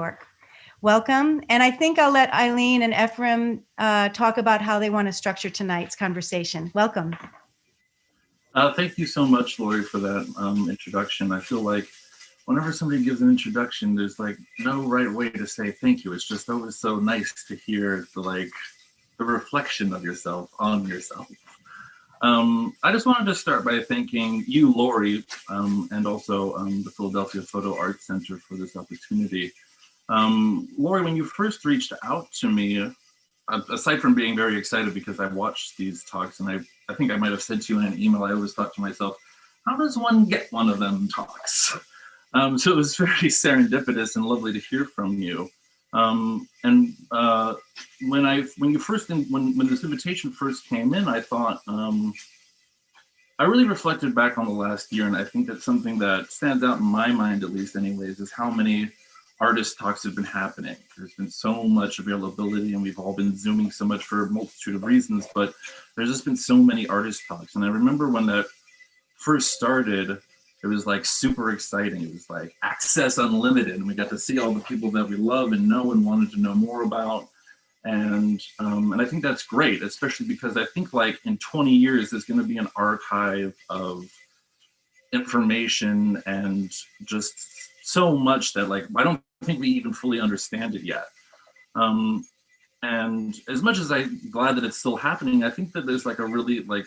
York. Welcome. And I think I'll let Eileen and Efrem talk about how they want to structure tonight's conversation. Welcome. Thank you so much, Lori, for that introduction. I feel like whenever somebody gives an introduction, there's like no right way to say thank you. It's just always so nice to hear the reflection of yourself on yourself. I just wanted to start by thanking you, Lori, and also the Philadelphia Photo Art Center for this opportunity. Lori, when you first reached out to me, aside from being very excited because I watched these talks, and I think I might have said to you in an email, I always thought to myself, how does one get one of them talks? So it was very serendipitous and lovely to hear from you. When this invitation first came in, I thought, I really reflected back on the last year, and I think that something that stands out in my mind, at least anyways, is how many artist talks have been happening. There's been so much availability, and we've all been Zooming so much for a multitude of reasons, but there's just been so many artist talks. And I remember when that first started, it was like super exciting. It was like access unlimited, and we got to see all the people that we love and know and wanted to know more about. And I think that's great, especially because I think like in 20 years, there's going to be an archive of information and just so much that like, I don't think we even fully understand it yet. And as much as I'm glad that it's still happening, I think that there's like a really like,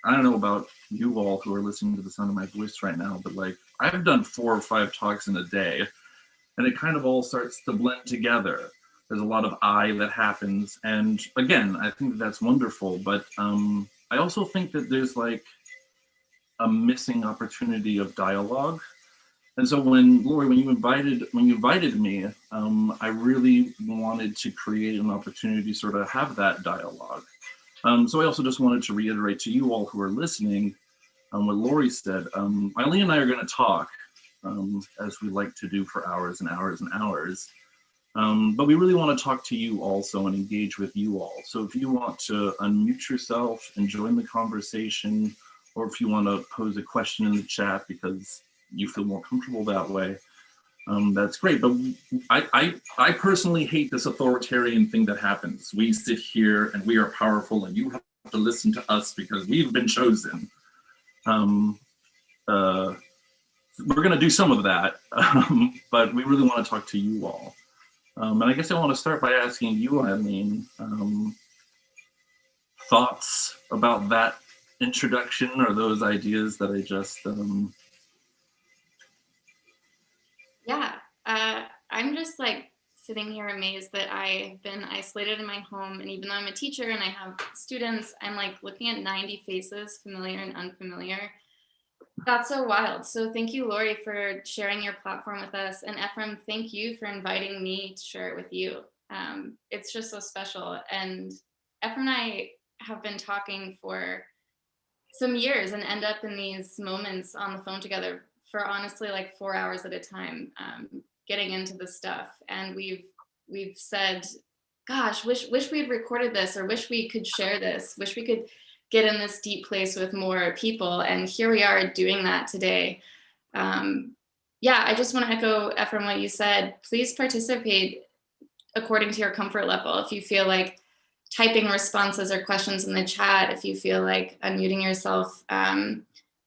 I don't know about you all who are listening to the sound of my voice right now, but like I've done 4 or 5 talks in a day, and it kind of all starts to blend together. There's a lot of I that happens. And again, I think that's wonderful, but I also think that there's like a missing opportunity of dialogue. And so when, Lori, when you invited me, I really wanted to create an opportunity to sort of have that dialogue. So I also just wanted to reiterate to you all who are listening what Lori said. Eileen and I are going to talk, as we like to do for hours and hours and hours. But we really want to talk to you also and engage with you all. So if you want to unmute yourself and join the conversation, or if you want to pose a question in the chat because you feel more comfortable that way, that's great. But I personally hate this authoritarian thing that happens. We sit here and we are powerful and you have to listen to us because we've been chosen. We're going to do some of that, but we really want to talk to you all. And I guess I want to start by asking you, Eileen, thoughts about that introduction or those ideas that I just... Yeah, I'm just like sitting here amazed that I've been isolated in my home. And even though I'm a teacher and I have students, I'm like looking at 90 faces, familiar and unfamiliar. That's so wild. So thank you, Lori, for sharing your platform with us. And Efrem, thank you for inviting me to share it with you. It's just so special. And Efrem and I have been talking for some years and end up in these moments on the phone together for honestly like 4 hours at a time, getting into the stuff. And we've said, gosh, wish we had recorded this, or wish we could share this, wish we could get in this deep place with more people. And here we are doing that today. Yeah, I just want to echo, Efrem, what you said. Please participate according to your comfort level. If you feel like typing responses or questions in the chat, if you feel like unmuting yourself,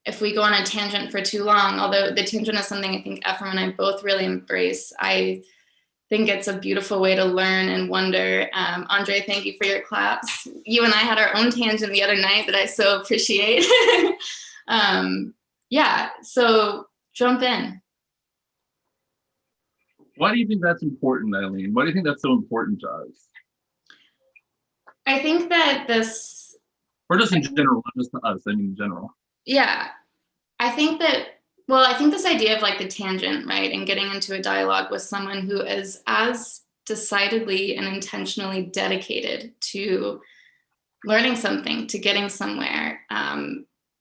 if we go on a tangent for too long, although the tangent is something I think Efrem and I both really embrace. I think it's a beautiful way to learn and wonder. Andre, thank you for your claps. You and I had our own tangent the other night that I so appreciate. Yeah, so jump in. Why do you think that's important, Eileen? Why do you think that's so important to us? I think that this... Or just in general, not just to us, I mean in general. Yeah, I think that, well, I think this idea of like the tangent, right? And getting into a dialogue with someone who is as decidedly and intentionally dedicated to learning something, to getting somewhere.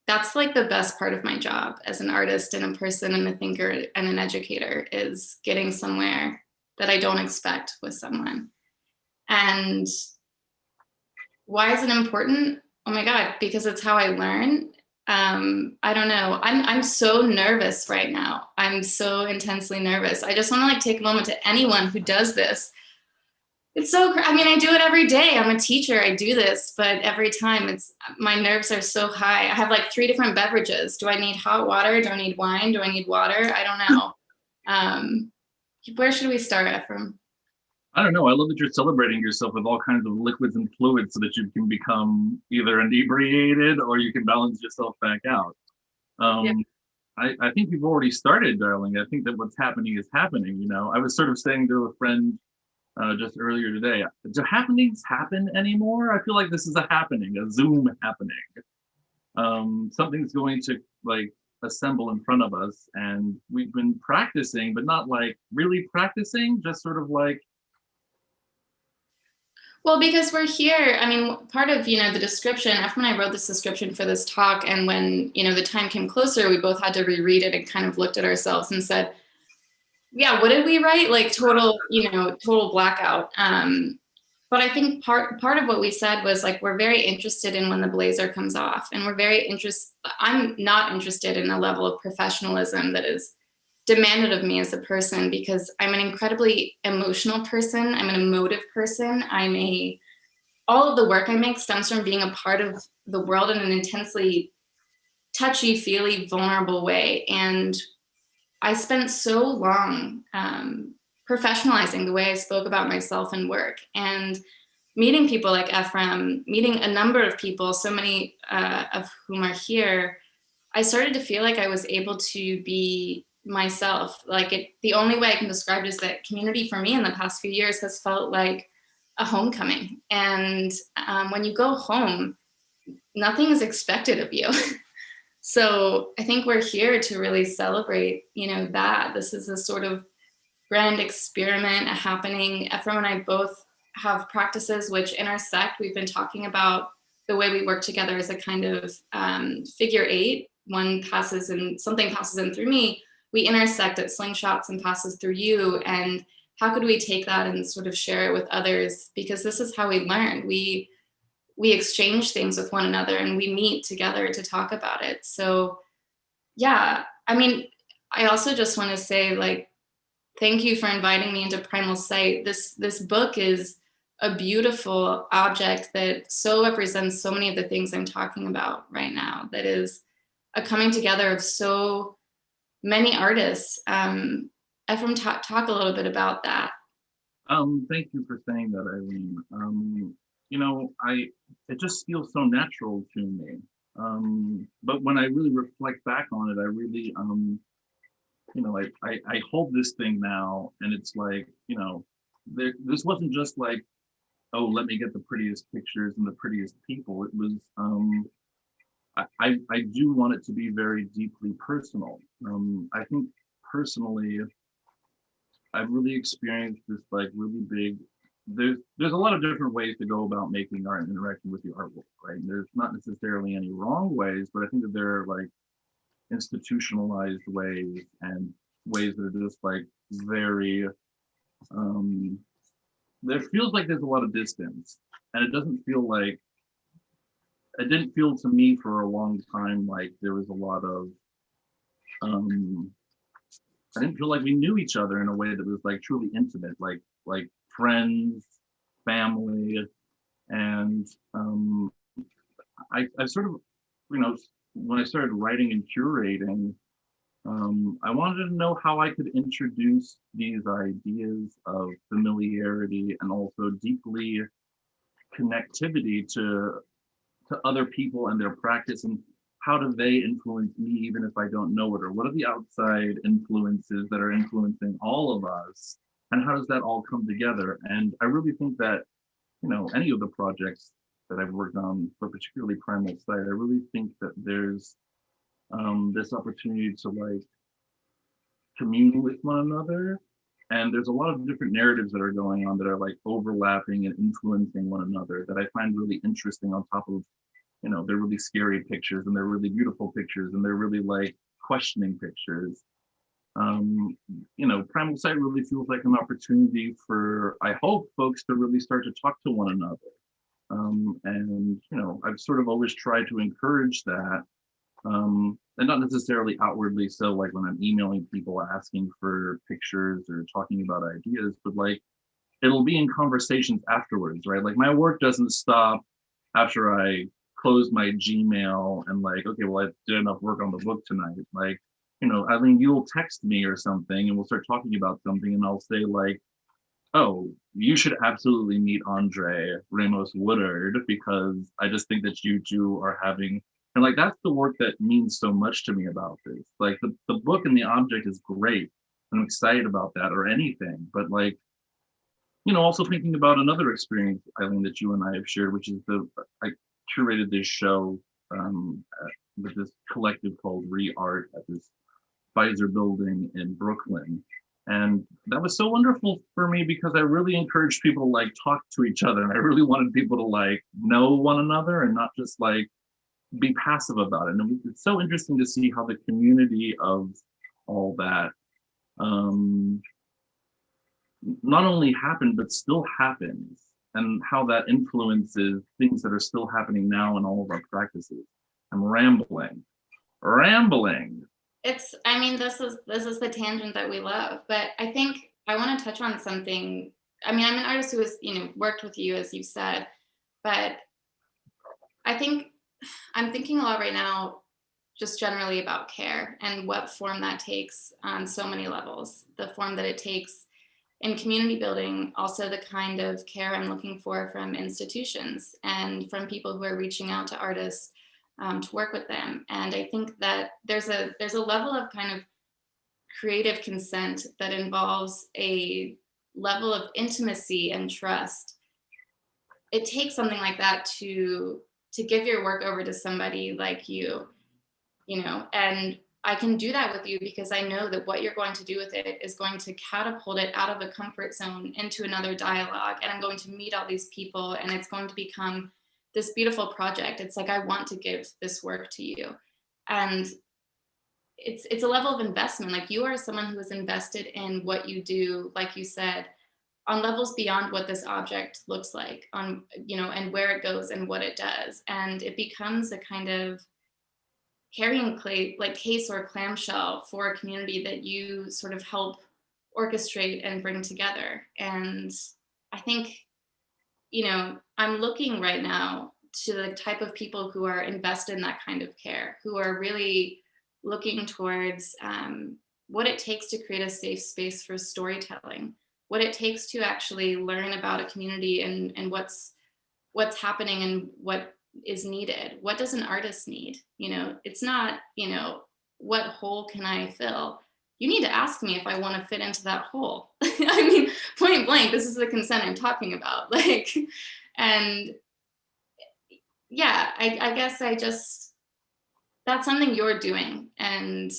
That's like the best part of my job as an artist and a person and a thinker and an educator, is getting somewhere that I don't expect with someone. And why is it important? Oh my God, because it's how I learn. I don't know. I'm so nervous right now. I'm so intensely nervous. I just want to like take a moment to anyone who does this. It's so, I mean, I do it every day. I'm a teacher. I do this, but every time my nerves are so high. I have like 3 different beverages. Do I need hot water? Do I need wine? Do I need water? I don't know. Where should we start, Efrem? I don't know. I love that you're celebrating yourself with all kinds of liquids and fluids so that you can become either inebriated or you can balance yourself back out. Yeah. I think you've already started, darling. I think that what's happening is happening. You know, I was sort of saying to a friend just earlier today, do happenings happen anymore? I feel like this is a happening, a Zoom happening. Something's going to like assemble in front of us, and we've been practicing, but not like really practicing, just sort of like. Well, because we're here, I mean, part of, the description, after when I wrote this description for this talk, and when, the time came closer, we both had to reread it and kind of looked at ourselves and said, yeah, what did we write? Like total blackout. But I think part of what we said was like, we're very interested in when the blazer comes off, and I'm not interested in a level of professionalism that is demanded of me as a person, because I'm an incredibly emotional person. I'm an emotive person. All of the work I make stems from being a part of the world in an intensely touchy-feely, vulnerable way. And I spent so long professionalizing the way I spoke about myself and work, and meeting people like Efrem, meeting a number of people, so many of whom are here, I started to feel like I was able to be myself. The only way I can describe it is that community for me in the past few years has felt like a homecoming. And when you go home, nothing is expected of you. So I think we're here to really celebrate, that this is a sort of grand experiment happening. Efrem and I both have practices which intersect. We've been talking about the way we work together as a kind of figure 8. Something passes in through me. We intersect at slingshots and passes through you. And how could we take that and sort of share it with others? Because this is how we learn. We exchange things with one another, and we meet together to talk about it. So yeah, I mean, I also just want to say, like, thank you for inviting me into Primal Sight. This book is a beautiful object that so represents so many of the things I'm talking about right now. That is a coming together of so many artists. Efrem, talk a little bit about that. Thank you for saying that, Eileen. It just feels so natural to me. But when I really reflect back on it, I really, I hold this thing now, and it's like, this wasn't just like, oh, let me get the prettiest pictures and the prettiest people. It was, I do want it to be very deeply personal. I think personally, I've really experienced this like really big. There's a lot of different ways to go about making art and interacting with the artwork, right? And there's not necessarily any wrong ways, but I think that there are like institutionalized ways and ways that are just like very. There feels like there's a lot of distance, and it doesn't feel like. It didn't feel to me for a long time like there was a lot of. I didn't feel like we knew each other in a way that was like truly intimate, like friends, family, and I sort of, when I started writing and curating, I wanted to know how I could introduce these ideas of familiarity and also deeply connectivity to other people and their practice, and how do they influence me even if I don't know it, or what are the outside influences that are influencing all of us, and how does that all come together? And I really think that, any of the projects that I've worked on, but particularly Primal Sight, I really think that there's this opportunity to like commune with one another. And there's a lot of different narratives that are going on that are like overlapping and influencing one another that I find really interesting, on top of, they're really scary pictures, and they're really beautiful pictures, and they're really like questioning pictures. Primal Sight really feels like an opportunity for, I hope, folks to really start to talk to one another. And I've sort of always tried to encourage that. and not necessarily outwardly so, like when I'm emailing people asking for pictures or talking about ideas, but like it'll be in conversations afterwards, right? Like my work doesn't stop after I close my Gmail and like, okay, well, I did enough work on the book tonight. Like, Eileen, you'll text me or something and we'll start talking about something and I'll say like, oh, you should absolutely meet Andre Ramos Woodard because I just think that you two are having, and like that's the work that means so much to me about this. Like the book and the object is great. I'm excited about that or anything, but like, also thinking about another experience, Eileen, that you and I have shared, which is I curated this show with this collective called Re-Art at this Pfizer building in Brooklyn. And that was so wonderful for me because I really encouraged people to like talk to each other. And I really wanted people to like know one another and not just like be passive about it. And it's so interesting to see how the community of all that not only happened, but still happens, and how that influences things that are still happening now in all of our practices. I'm rambling. I mean, this is the tangent that we love, but I think I want to touch on something. I mean, I'm an artist who has, worked with you, as you said, but I think I'm thinking a lot right now, just generally about care and what form that takes on so many levels. The form that it takes in community building, also the kind of care I'm looking for from institutions and from people who are reaching out to artists to work with them. And I think that there's a level of kind of creative consent that involves a level of intimacy and trust. It takes something like that to give your work over to somebody like you, and I can do that with you because I know that what you're going to do with it is going to catapult it out of a comfort zone into another dialogue. And I'm going to meet all these people and it's going to become this beautiful project. It's like, I want to give this work to you. And it's a level of investment. Like, you are someone who is invested in what you do, like you said, on levels beyond what this object looks like, on, and where it goes and what it does. And it becomes a kind of carrying case or clamshell for a community that you sort of help orchestrate and bring together. And I think, I'm looking right now to the type of people who are invested in that kind of care, who are really looking towards what it takes to create a safe space for storytelling, what it takes to actually learn about a community and what's happening and what is needed. What does an artist need? It's not, what hole can I fill? You need to ask me if I want to fit into that hole. I mean, point blank, this is the consent I'm talking about. And yeah, I guess that's something you're doing, and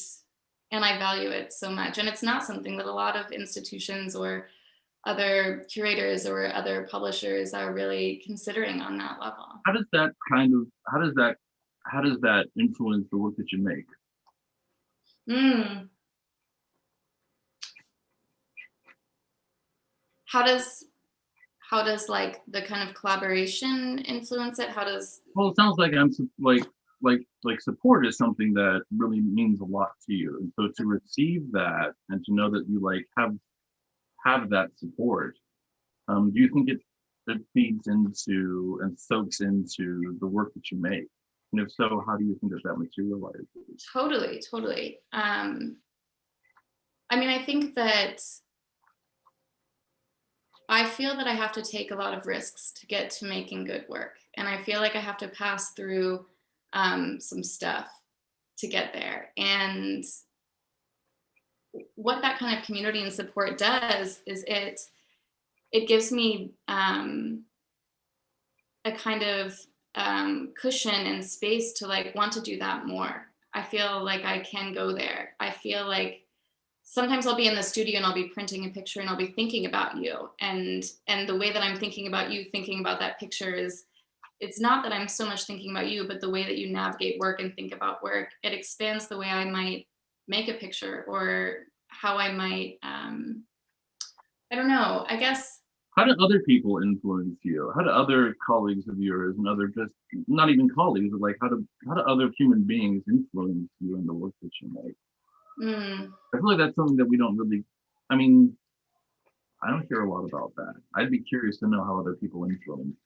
I value it so much. And it's not something that a lot of institutions or other curators or other publishers are really considering on that level. How does that influence the work that you make? How does like the kind of collaboration influence it? Well, it sounds like I'm like support is something that really means a lot to you, and so to receive that and to know that you like have that support, do you think it feeds into and soaks into the work that you make? And if so, how do you think that materializes? Totally. I mean, I think that I feel that I have to take a lot of risks to get to making good work. And I feel like I have to pass through some stuff to get there. And what that kind of community and support does is it gives me a kind of cushion and space to like want to do that more. I feel like I can go there. I feel like sometimes I'll be in the studio and I'll be printing a picture and I'll be thinking about you. And the way that I'm thinking about you, thinking about that picture is, it's not that I'm so much thinking about you, but the way that you navigate work and think about work, it expands the way I might make a picture or how I might, I don't know, I guess How do other people influence you? How do other colleagues of yours and other just not even colleagues, but like how do other human beings influence you in the work that you make? Mm, I feel like that's something that we don't really. I mean, I don't hear a lot about that. I'd be curious to know how other people influence. And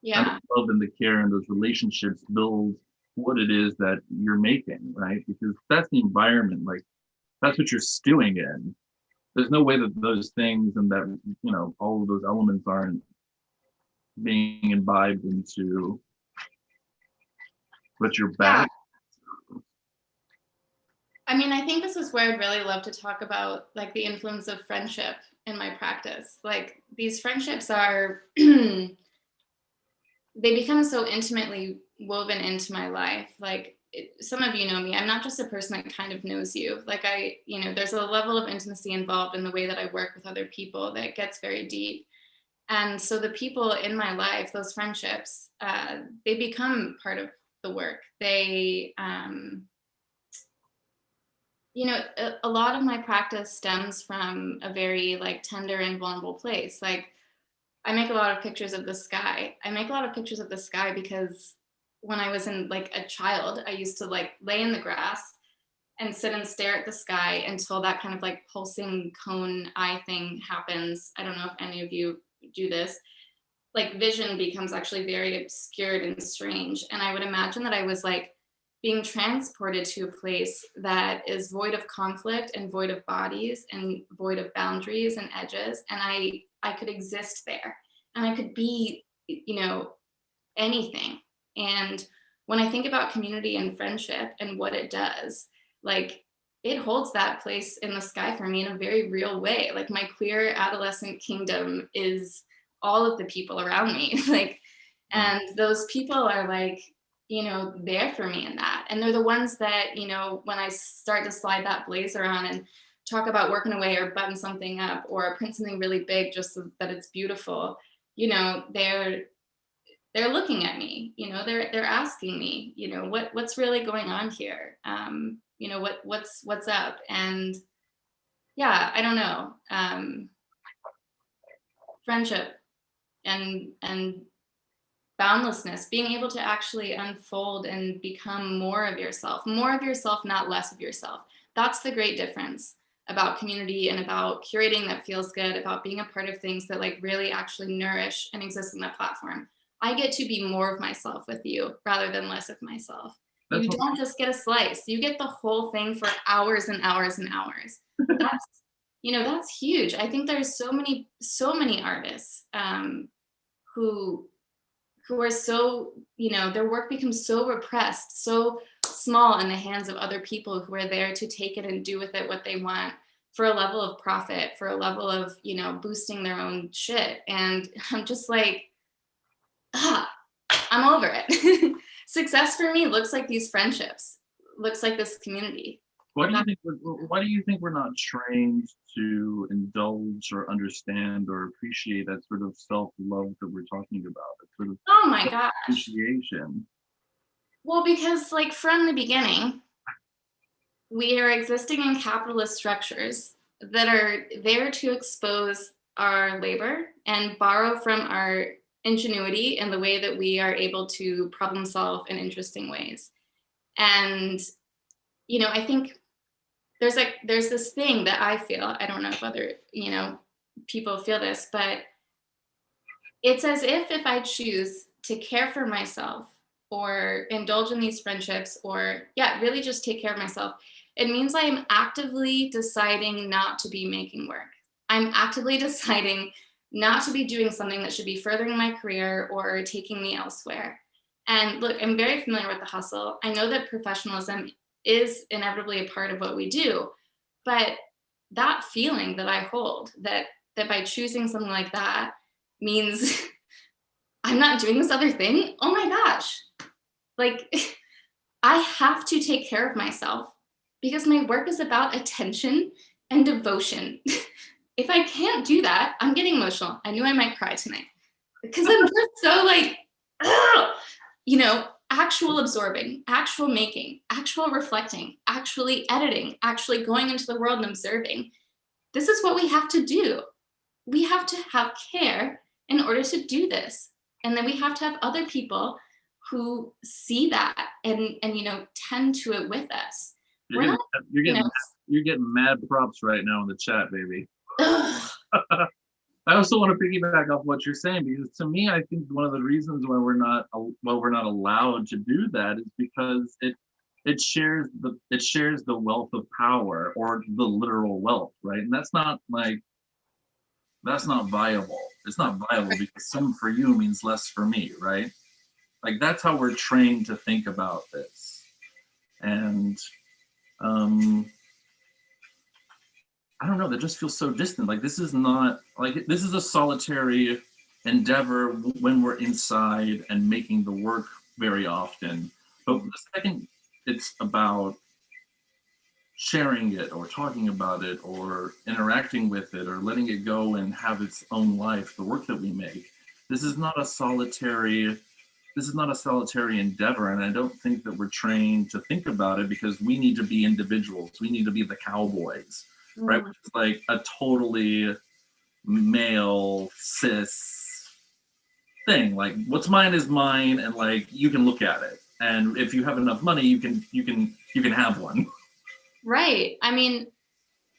yeah. the love and the care and those relationships build what it is that you're making, right? Because that's the environment, like that's what you're stewing in. There's no way that those things and that all of those elements aren't being imbibed into what you're Yeah. back. I mean, I think this is where I'd really love to talk about like the influence of friendship in my practice. Like these friendships are they become so intimately woven into my life. Like some of you know me, I'm not just a person that kind of knows you. Like there's a level of intimacy involved in the way that I work with other people that gets very deep. And so the people in my life, those friendships, they become part of the work. A lot of my practice stems from a very like tender and vulnerable place. Like I make a lot of pictures of the sky. I make a lot of pictures of the sky because when I was in like a child, I used to like lay in the grass and sit and stare at the sky until that kind of like pulsing cone eye thing happens. I don't know if any of you do this. Like vision becomes actually very obscured and strange. And I would imagine that I was like being transported to a place that is void of conflict and void of bodies and void of boundaries and edges. And I could exist there and I could be, anything. And when I think about community and friendship and what it does, like it holds that place in the sky for me in a very real way. Like my queer adolescent kingdom is all of the people around me. Like, and those people are like, there for me in that. And they're the ones that, when I start to slide that blazer on and talk about working away or button something up or print something really big just so that it's beautiful, they're looking at me, they're asking me, what's really going on here? What's up? And yeah, I don't know. Friendship and boundlessness, being able to actually unfold and become more of yourself, not less of yourself. That's the great difference about community and about curating that feels good, about being a part of things that like really actually nourish and exist on that platform. I get to be more of myself with you rather than less of myself. That's You what, don't just get a slice, you get the whole thing for hours and hours and hours. That's huge. I think there's so many artists who are so, their work becomes so repressed, so small in the hands of other people who are there to take it and do with it what they want for a level of profit, for a level of, boosting their own shit. And I'm just like, I'm over it. Success for me looks like these friendships, looks like this community. why do you think we're not trained to indulge or understand or appreciate that sort of self-love that we're talking about? That sort of Oh my gosh. appreciation. Well, because like from the beginning, we are existing in capitalist structures that are there to expose our labor and borrow from our ingenuity and the way that we are able to problem solve in interesting ways. And, I think there's this thing that I feel, I don't know if other, people feel this, but it's as if I choose to care for myself or indulge in these friendships or really just take care of myself, it means I am actively deciding not to be making work. I'm actively deciding not to be doing something that should be furthering my career or taking me elsewhere. And look, I'm very familiar with the hustle. I know that professionalism is inevitably a part of what we do, but that feeling that I hold, that by choosing something like that means I'm not doing this other thing. Oh my gosh. Like I have to take care of myself because my work is about attention and devotion. If I can't do that, I'm getting emotional. I knew I might cry tonight because I'm just so like, actual absorbing, actual making, actual reflecting, actually editing, actually going into the world and observing. This is what we have to do. we have to have care in order to do this. And then we have to have other people who see that and tend to it with us. You're We're getting, not, you're you getting, know, you're getting mad props right now in the chat, baby. ugh, I also want to piggyback off what you're saying, because to me, I think one of the reasons why we're not allowed to do that is because it shares the wealth of power, or the literal wealth, right? And that's not viable. It's not viable because some for you means less for me, right? Like, that's how we're trained to think about this. And I don't know, that just feels so distant. Like, this is not, like, this is a solitary endeavor when we're inside and making the work very often. But the second it's about sharing it, or talking about it, or interacting with it, or letting it go and have its own life, the work that we make, this is not a solitary endeavor. And I don't think that we're trained to think about it, because we need to be individuals. We need to be the cowboys, right? Which is like a totally male cis thing. Like, what's mine is mine, and like, you can look at it, and if you have enough money, you can have one. right. I mean,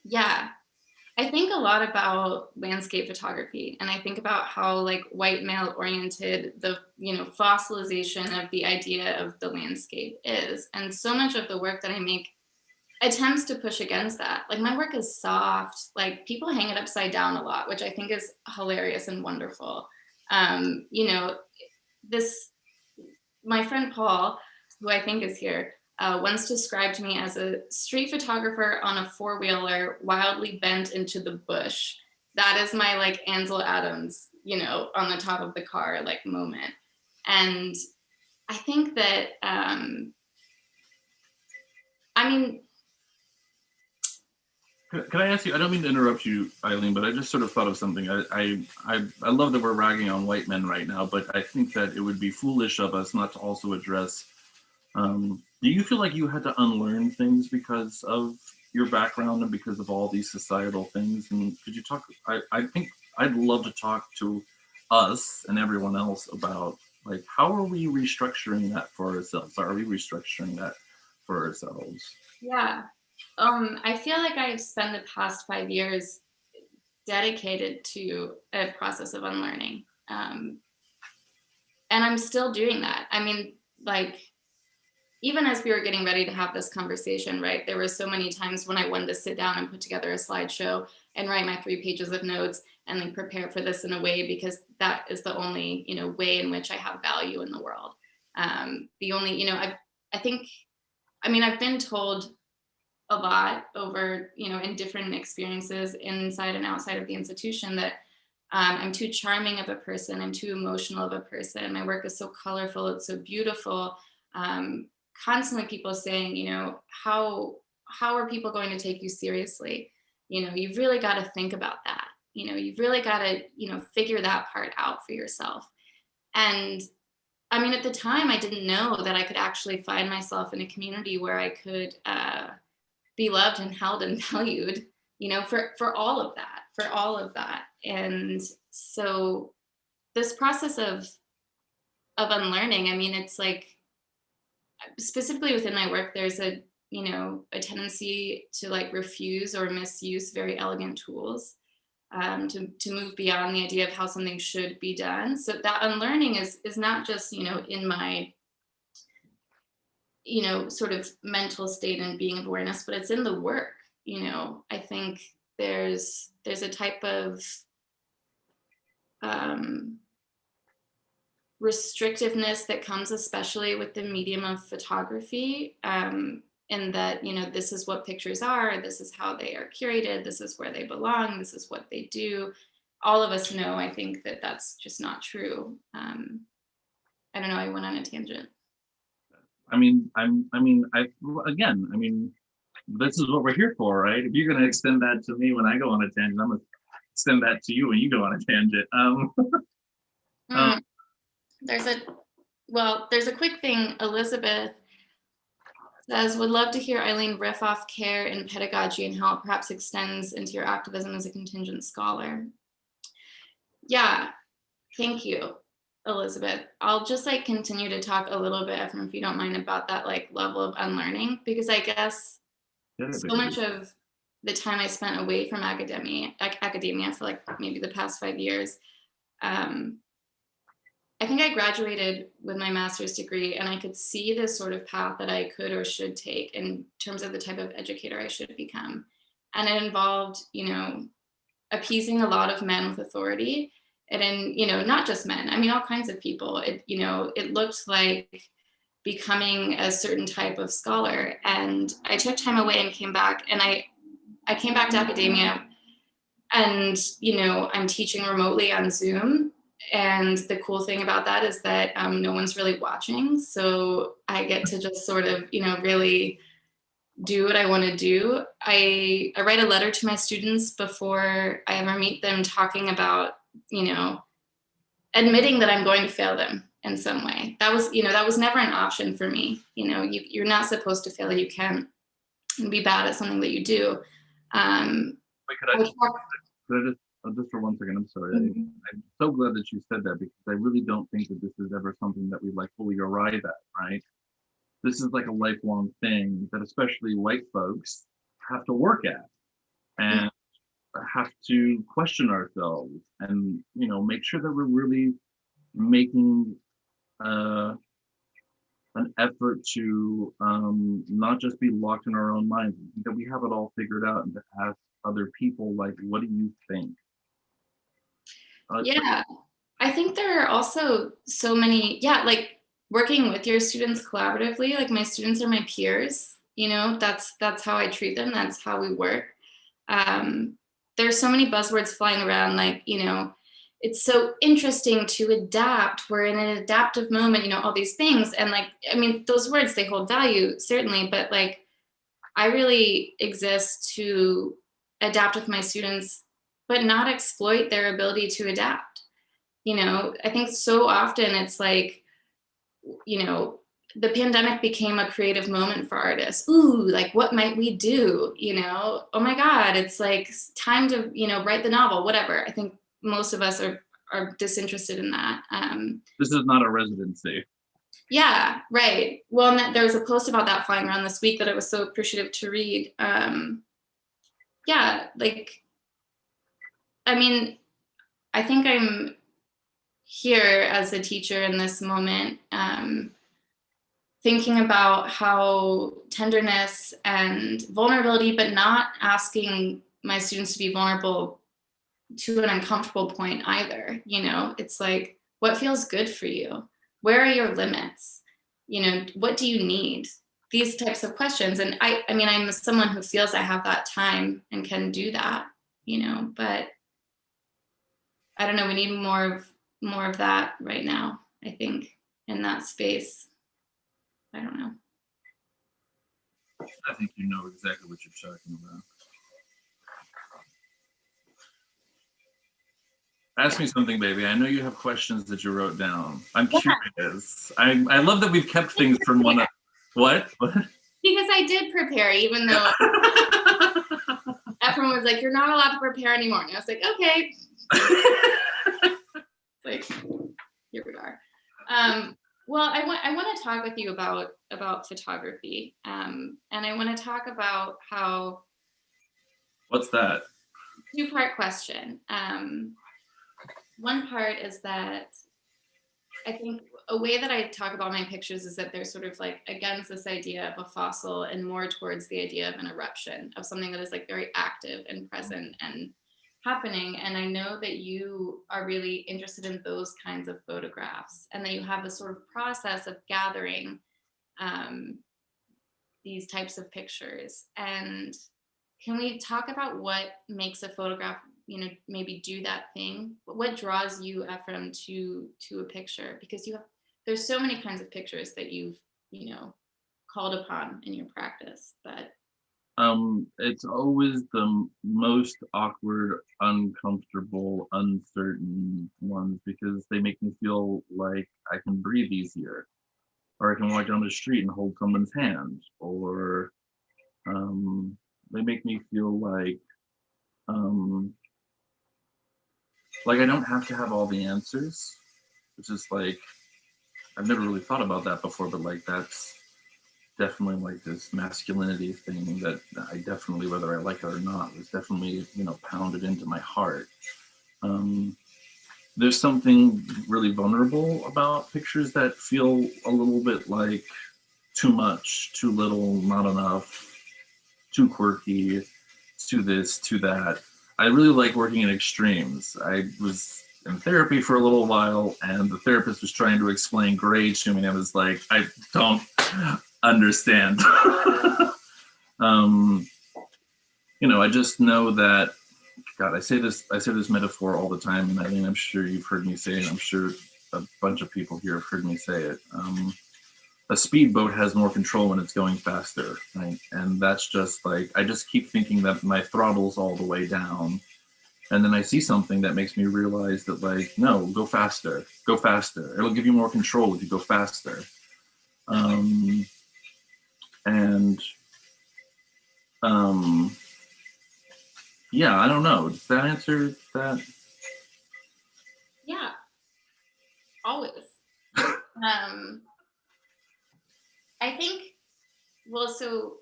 yeah. I think a lot about landscape photography, and I think about how like white male oriented the fossilization of the idea of the landscape is, and so much of the work that I make attempts to push against that. Like, my work is soft, like people hang it upside down a lot, which I think is hilarious and wonderful. My friend Paul, who I think is here, once described me as a street photographer on a four-wheeler wildly bent into the bush. That is my like Ansel Adams, on the top of the car like moment. And I think that, Can I ask you? I don't mean to interrupt you, Eileen, but I just sort of thought of something. I love that we're ragging on white men right now, but I think that it would be foolish of us not to also address. Do you feel like you had to unlearn things because of your background and because of all these societal things? And could you talk? I think I'd love to talk to us and everyone else about, like, how are we restructuring that for ourselves? Are we restructuring that for ourselves? yeah. I feel like I've spent the past 5 years dedicated to a process of unlearning. And I'm still doing that. I mean, like, even as we were getting ready to have this conversation, right, there were so many times when I wanted to sit down and put together a slideshow and write my 3 pages of notes and like prepare for this in a way, because that is the only, way in which I have value in the world. The only, I've been told a lot over, in different experiences inside and outside of the institution that I'm too charming of a person, I'm too emotional of a person, my work is so colorful, it's so beautiful. Constantly people saying, how are people going to take you seriously? You've really got to think about that. You've really got to, figure that part out for yourself. And I mean, at the time, I didn't know that I could actually find myself in a community where I could be loved and held and valued, for all of that. And so this process of unlearning, I mean, it's like, specifically within my work, there's a tendency to like refuse or misuse very elegant tools, to move beyond the idea of how something should be done. So that unlearning is not just in my sort of mental state and being of awareness, but it's in the work. I think there's a type of restrictiveness that comes especially with the medium of photography, in that this is what pictures are, this is how they are curated, this is where they belong, this is what they do. All of us know, I think, that that's just not true. I don't know, I went on a tangent. This is what we're here for, right? If you're going to extend that to me when I go on a tangent, I'm going to extend that to you when you go on a tangent. There's a quick thing. Elizabeth says, would love to hear Eileen riff off care and pedagogy and how it perhaps extends into your activism as a contingent scholar. Yeah, thank you, Elizabeth. I'll just like continue to talk a little bit, Efrem, if you don't mind, about that like level of unlearning, because I guess so much of the time I spent away from academia for like maybe the past 5 years, I think I graduated with my master's degree and I could see this sort of path that I could or should take in terms of the type of educator I should become. And it involved, appeasing a lot of men with authority. And in, not just men, I mean, all kinds of people. It looked like becoming a certain type of scholar. And I took time away and came back, and I came back to academia, and, I'm teaching remotely on Zoom. And the cool thing about that is that no one's really watching. So I get to just sort of, really do what I want to do. I write a letter to my students before I ever meet them, talking about, admitting that I'm going to fail them in some way. That was never an option for me. You're not supposed to fail. You can't be bad at something that you do. Wait, could I just for 1 second, I'm sorry. Mm-hmm. I'm so glad that you said that, because I really don't think that this is ever something that we like fully arrive at, right? This is like a lifelong thing that especially white folks have to work at and have to question ourselves and, make sure that we're really making an effort to not just be locked in our own minds, that we have it all figured out, and to ask other people, like, what do you think? Yeah, I think there are also so many, like working with your students collaboratively, like my students are my peers, that's how I treat them. That's how we work. There's so many buzzwords flying around, like, it's so interesting to adapt. We're in an adaptive moment, all these things. And like, I mean, those words, they hold value, certainly, but like, I really exist to adapt with my students, but not exploit their ability to adapt. I think so often it's like, the pandemic became a creative moment for artists. Ooh, like what might we do? Oh my God, it's like time to, write the novel, whatever. I think most of us are disinterested in that. This is not a residency. Yeah, right. Well, and there was a post about that flying around this week that I was so appreciative to read. Yeah, like, I mean, I think I'm here as a teacher in this moment, thinking about how tenderness and vulnerability, but not asking my students to be vulnerable to an uncomfortable point either. It's like, what feels good for you? Where are your limits? What do you need? These types of questions. And I mean, I'm someone who feels I have that time and can do that, but I don't know, we need more of that right now, I think, in that space. I don't know. I think you know exactly what you're talking about. Ask me something, baby. I know you have questions that you wrote down. I'm curious. I love that we've kept things from one. What? Because I did prepare, even though Efrem was like, "You're not allowed to prepare anymore," and I was like, "Okay." Like, here we are. Well, I want to talk with you about photography, and I want to talk about how. What's that? Two-part question. One part is that I think a way that I talk about my pictures is that they're sort of like against this idea of a fossil and more towards the idea of an eruption, of something that is like very active and present and happening. And I know that you are really interested in those kinds of photographs, and that you have a sort of process of gathering these types of pictures. And can we talk about what makes a photograph, maybe do that thing? What draws you, Efrem, to a picture? Because there's so many kinds of pictures that you've, called upon in your practice, but. It's always the most awkward, uncomfortable, uncertain ones, because they make me feel like I can breathe easier, or I can walk down the street and hold someone's hand, or they make me feel like like I don't have to have all the answers, which is like, I've never really thought about that before, but like that's definitely like this masculinity thing that I definitely, whether I like it or not, was definitely, you know, pounded into my heart. There's something really vulnerable about pictures that feel a little bit like too much, too little, not enough, too quirky, too this, too that. I really like working in extremes. I was in therapy for a little while, and the therapist was trying to explain gray to me, and I was like, I don't understand. You know, I just know that, God, I say this metaphor all the time, and Eileen, I'm sure you've heard me say it. I'm sure a bunch of people here have heard me say it. A speedboat has more control when it's going faster, right? And that's just like, I just keep thinking that my throttle's all the way down. And then I see something that makes me realize that, like, no, go faster, go faster. It'll give you more control if you go faster. And yeah, I don't know. Does that answer that? Yeah, always. I think, well, so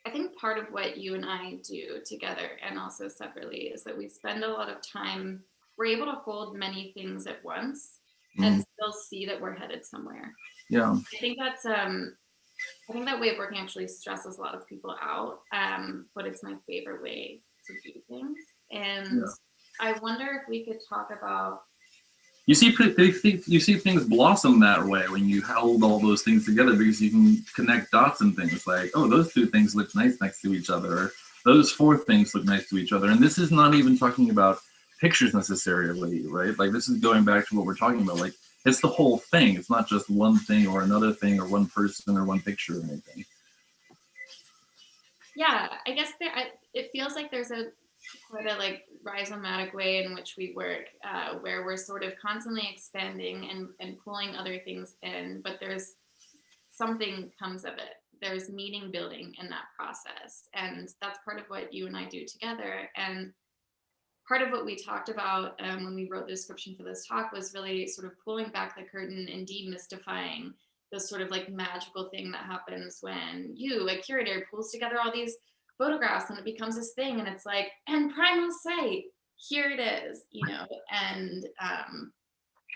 I think part of what you and I do together and also separately is that we spend a lot of time, we're able to hold many things at once and still see that we're headed somewhere. Yeah. I think that's, I think that way of working actually stresses a lot of people out, but it's my favorite way to do things. And I wonder if we could talk about, you see things blossom that way when you hold all those things together, because you can connect dots and things like, oh, those two things look nice next to each other, or those four things look nice to each other. And this is not even talking about pictures necessarily, right? Like, this is going back to what we're talking about. Like, it's the whole thing. It's not just one thing or another thing or one person or one picture or anything. Yeah, I guess it feels like there's quite a like rhizomatic way in which we work, where we're sort of constantly expanding and pulling other things in, but there's something comes of it. There's meaning building in that process, and that's part of what you and I do together. And part of what we talked about when we wrote the description for this talk was really sort of pulling back the curtain and demystifying this sort of like magical thing that happens when you, a curator, pulls together all these photographs and it becomes this thing, and it's like, and primal sight, here it is, you know. And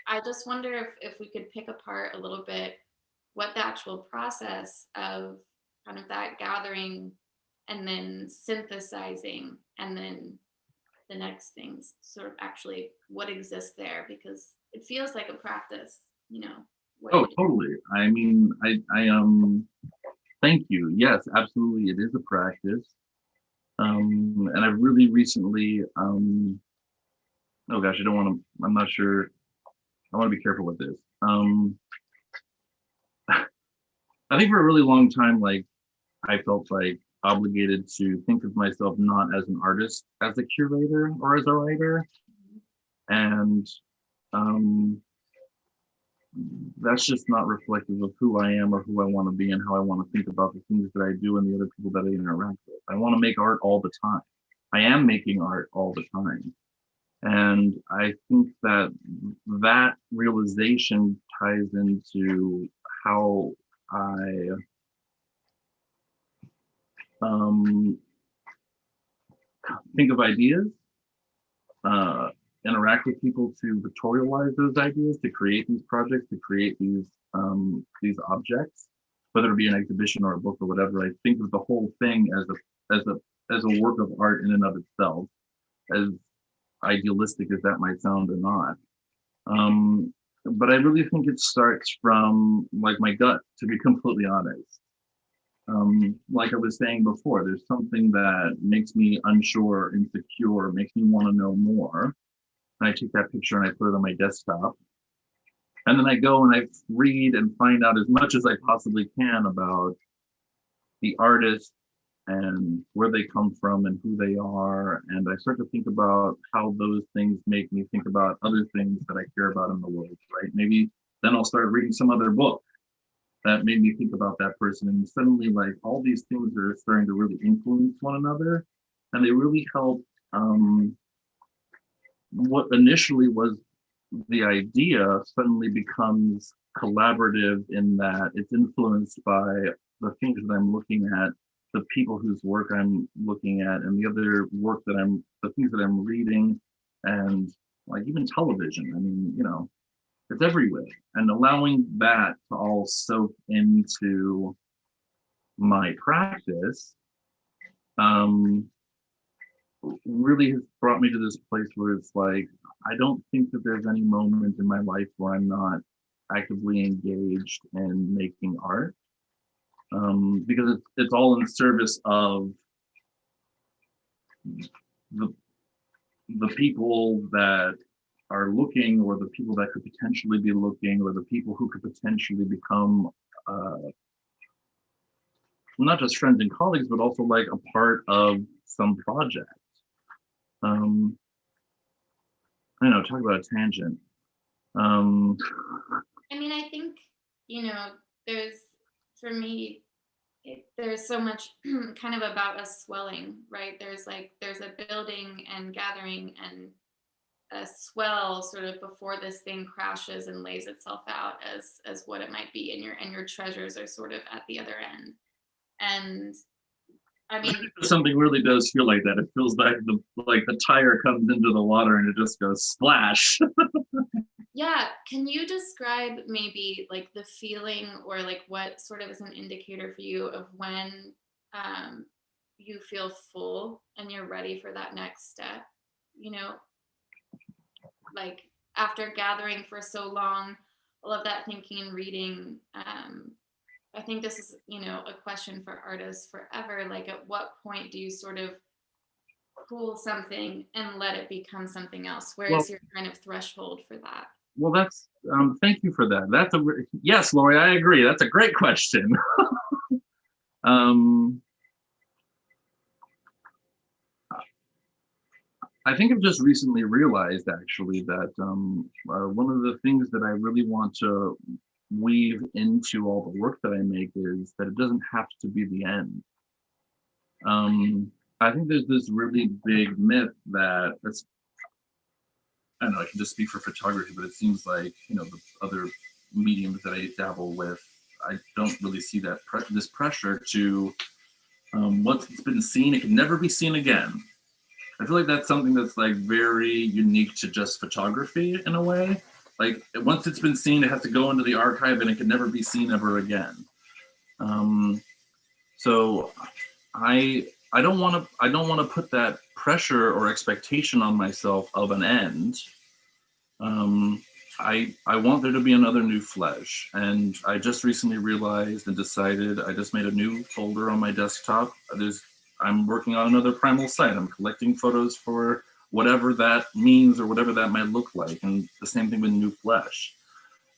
I just wonder if we could pick apart a little bit what the actual process of kind of that gathering and then synthesizing and then the next things sort of actually what exists there, because it feels like a practice, you know. Oh, totally. I mean, I thank you. Yes, absolutely. It is a practice. And I've really recently, oh gosh, I don't want to, I'm not sure. I want to be careful with this. I think for a really long time, like, I felt like obligated to think of myself not as an artist, as a curator or as a writer. And that's just not reflective of who I am or who I want to be and how I want to think about the things that I do and the other people that I interact with. I want to make art all the time. I am making art all the time. And I think that that realization ties into how I think of ideas, interact with people to vectorialize those ideas, to create these projects, to create these objects, whether it be an exhibition or a book or whatever. I think of the whole thing as a work of art in and of itself, as idealistic as that might sound or not. But I really think it starts from like my gut, to be completely honest. Like I was saying before, there's something that makes me unsure, insecure, makes me want to know more. And I take that picture and I put it on my desktop. And then I go and I read and find out as much as I possibly can about the artist and where they come from and who they are. And I start to think about how those things make me think about other things that I care about in the world, right? Maybe then I'll start reading some other book that made me think about that person. And suddenly, like, all these things are starting to really influence one another. And they really help what initially was the idea suddenly becomes collaborative in that it's influenced by the things that I'm looking at, the people whose work I'm looking at, and the other work that the things that I'm reading, and like even television. I mean, it's everywhere. And allowing that to all soak into my practice really has brought me to this place where it's like, I don't think that there's any moment in my life where I'm not actively engaged in making art, because it's all in service of the the people that are looking, or the people that could potentially be looking, or the people who could potentially become not just friends and colleagues, but also like a part of some project. I know, talk about a tangent. I mean, I think, there's, for me, there's so much kind of about a swelling, right? There's a building and gathering and a swell sort of before this thing crashes and lays itself out as what it might be, and your treasures are sort of at the other end. And I mean, something really does feel like that. It feels like the tire comes into the water and it just goes splash. yeah, can you describe maybe like the feeling, or like what sort of is an indicator for you of when you feel full and you're ready for that next step? Like after gathering for so long, all of that thinking and reading. I think this is, a question for artists forever. Like, at what point do you sort of pull something and let it become something else? Where is your kind of threshold for that? Well, that's thank you for that. Yes, Lori, I agree. That's a great question. I think I've just recently realized actually that one of the things that I really want to weave into all the work that I make is that it doesn't have to be the end. I think there's this really big myth that I don't know, I can just speak for photography, but it seems like, the other mediums that I dabble with, I don't really see that this pressure to once it's been seen, it can never be seen again. I feel like that's something that's like very unique to just photography in a way. Like once it's been seen, it has to go into the archive and it can never be seen ever again. So I don't want to put that pressure or expectation on myself of an end. I want there to be another new flesh, and I just recently realized and decided. I just made a new folder on my desktop. I'm working on another primal site. I'm collecting photos for whatever that means or whatever that might look like, and the same thing with new flesh.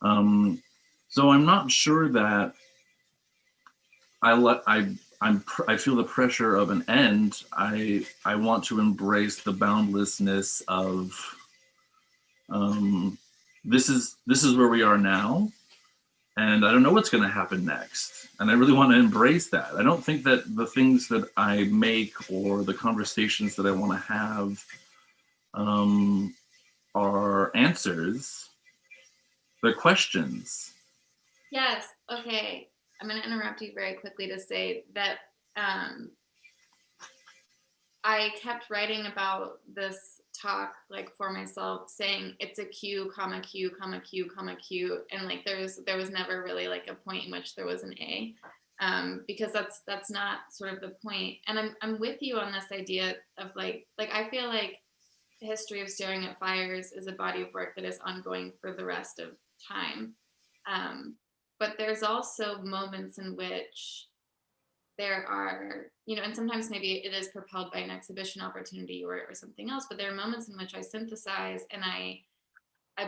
So I'm not sure that I feel the pressure of an end. I want to embrace the boundlessness of this is where we are now, and I don't know what's going to happen next. And I really want to embrace that. I don't think that the things that I make or the conversations that I want to have are answers. They're questions. Yes. Okay. I'm going to interrupt you very quickly to say that I kept writing about this talk like for myself, saying it's a Q, comma Q, comma Q, comma Q, and like there was never really like a point in which there was an A, because that's not sort of the point. And I'm with you on this idea of like I feel like the history of staring at fires is a body of work that is ongoing for the rest of time, but there's also moments in which there are, and sometimes maybe it is propelled by an exhibition opportunity or something else, but there are moments in which I synthesize and I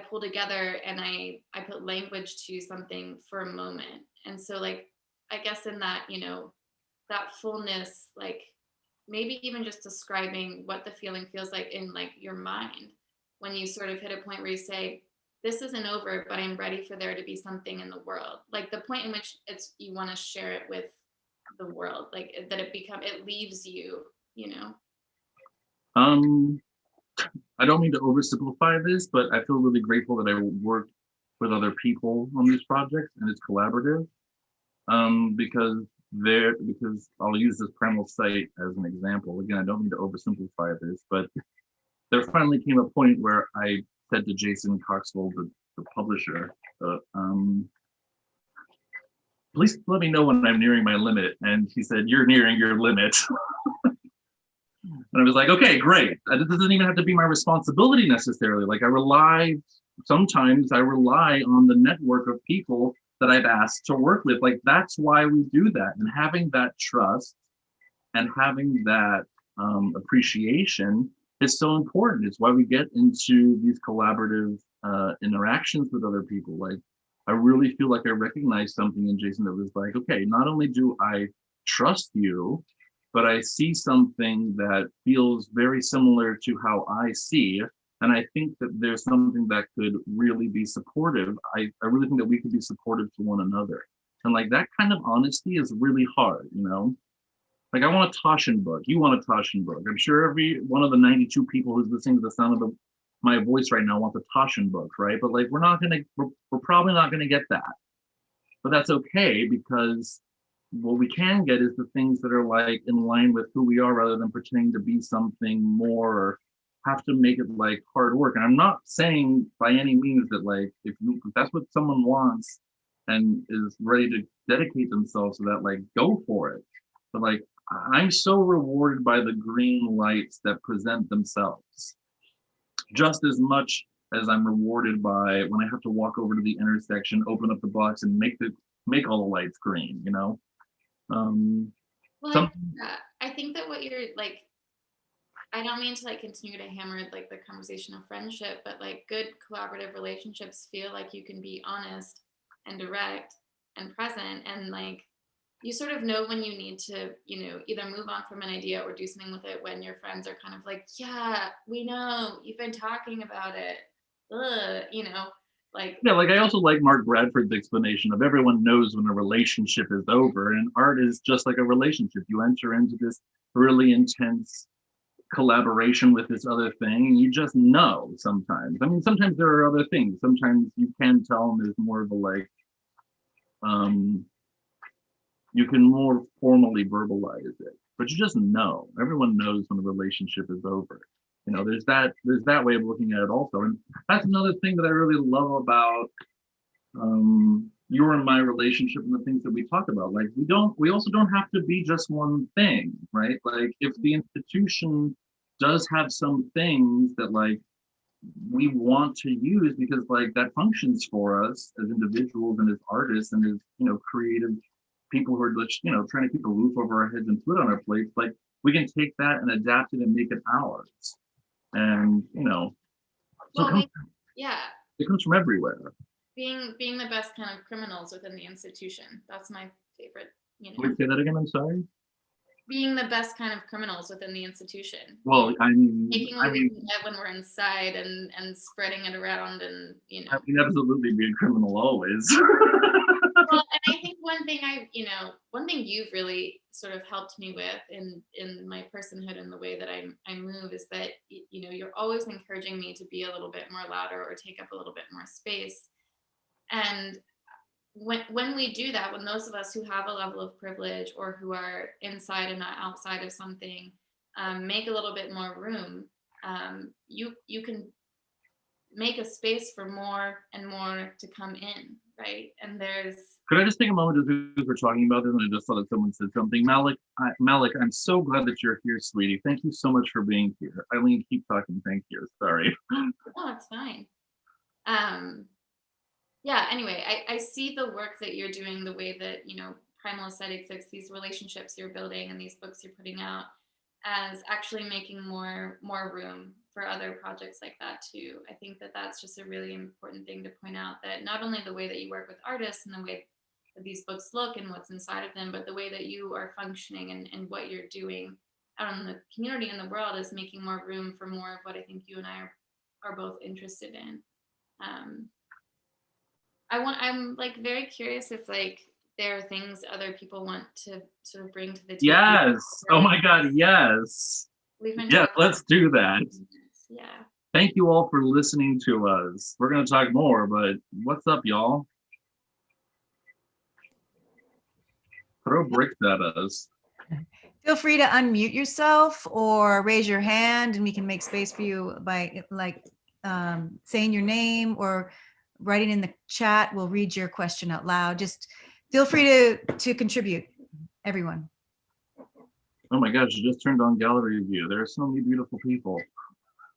pull together and I put language to something for a moment. And so like, I guess in that, that fullness, like maybe even just describing what the feeling feels like in like your mind, when you sort of hit a point where you say, this isn't over, but I'm ready for there to be something in the world. Like the point in which you want to share it with the world, like that it leaves you. I don't mean to oversimplify this, but I feel really grateful that I work with other people on these projects and it's collaborative. Because I'll use this Primal site as an example. Again, I don't mean to oversimplify this, but there finally came a point where I said to Jason Coxwell, the publisher, please let me know when I'm nearing my limit. And he said, you're nearing your limit. And I was like, okay, great. This doesn't even have to be my responsibility necessarily. Like sometimes I rely on the network of people that I've asked to work with. Like that's why we do that. And having that trust and having that appreciation is so important. It's why we get into these collaborative interactions with other people. Like I really feel like I recognized something in Jason that was like, okay, not only do I trust you, but I see something that feels very similar to how I see. And I think that there's something that could really be supportive. I really think that we could be supportive to one another. And like that kind of honesty is really hard, you know? Like I want a Taschen book. You want a Taschen book. I'm sure every one of the 92 people who's listening to the sound of my voice right now wants a Taschen book, right? But like we're probably not gonna get that. But that's okay, because what we can get is the things that are like in line with who we are, rather than pretending to be something more or have to make it like hard work. And I'm not saying by any means that like if that's what someone wants and is ready to dedicate themselves to that, like go for it. But like I'm so rewarded by the green lights that present themselves, just as much as I'm rewarded by when I have to walk over to the intersection, open up the box, and make all the lights green, you know? Well, I think that what you're like, I don't mean to like continue to hammer like the conversation of friendship, but like good collaborative relationships feel like you can be honest and direct and present, and like you sort of know when you need to, you know, either move on from an idea or do something with it, when your friends are kind of like, yeah, we know you've been talking about it. Ugh, you know, like yeah, like I also like Mark Bradford's explanation of everyone knows when a relationship is over, and art is just like a relationship. You enter into this really intense collaboration with this other thing, and you just know sometimes. I mean, sometimes there are other things. Sometimes you can tell, and there's more of a like, you can more formally verbalize it, but you just know. Everyone knows when a relationship is over. You know, there's that way of looking at it also. And that's another thing that I really love about your and my relationship and the things that we talk about. Like we also don't have to be just one thing, right? Like if the institution does have some things that like we want to use because like that functions for us as individuals and as artists and as, you know, creative people who are just, you know, trying to keep a roof over our heads and food on our plates, like we can take that and adapt it and make it ours. And, you know, so well, it comes from everywhere. Being the best kind of criminals within the institution. That's my favorite, you know. Wait, say that again, I'm sorry. Being the best kind of criminals within the institution. Well, I mean, taking what we can get when we're inside and spreading it around, and you know. I mean, absolutely be a criminal always. Well, and I think one thing you've really sort of helped me with in my personhood and the way that I move is that, you know, you're always encouraging me to be a little bit more louder or take up a little bit more space. And when we do that, when those of us who have a level of privilege or who are inside and not outside of something make a little bit more room, you can make a space for more and more to come in, right? And Could I just take a moment as we're talking about this, and I just saw that someone said something. Malik, I'm so glad that you're here, sweetie. Thank you so much for being here. Eileen, keep talking. Thank you. Sorry. No, it's fine. Yeah, anyway, I see the work that you're doing, the way that, you know, Primal Aesthetics, these relationships you're building and these books you're putting out, as actually making more room for other projects like that too. I think that that's just a really important thing to point out, that not only the way that you work with artists and the way that these books look and what's inside of them, but the way that you are functioning and what you're doing out in the community and the world is making more room for more of what I think you and I are both interested in. I'm like very curious if like there are things other people want to sort of bring to the table. Yes. Oh my God. Yes. We've been Yeah. Let's do that. Yeah. Thank you all for listening to us. We're going to talk more, but what's up, y'all? Throw bricks at us. Feel free to unmute yourself or raise your hand, and we can make space for you by saying your name or writing in the chat. We'll read your question out loud. Just feel free to contribute, everyone. Oh my gosh, you just turned on gallery view. There are so many beautiful people.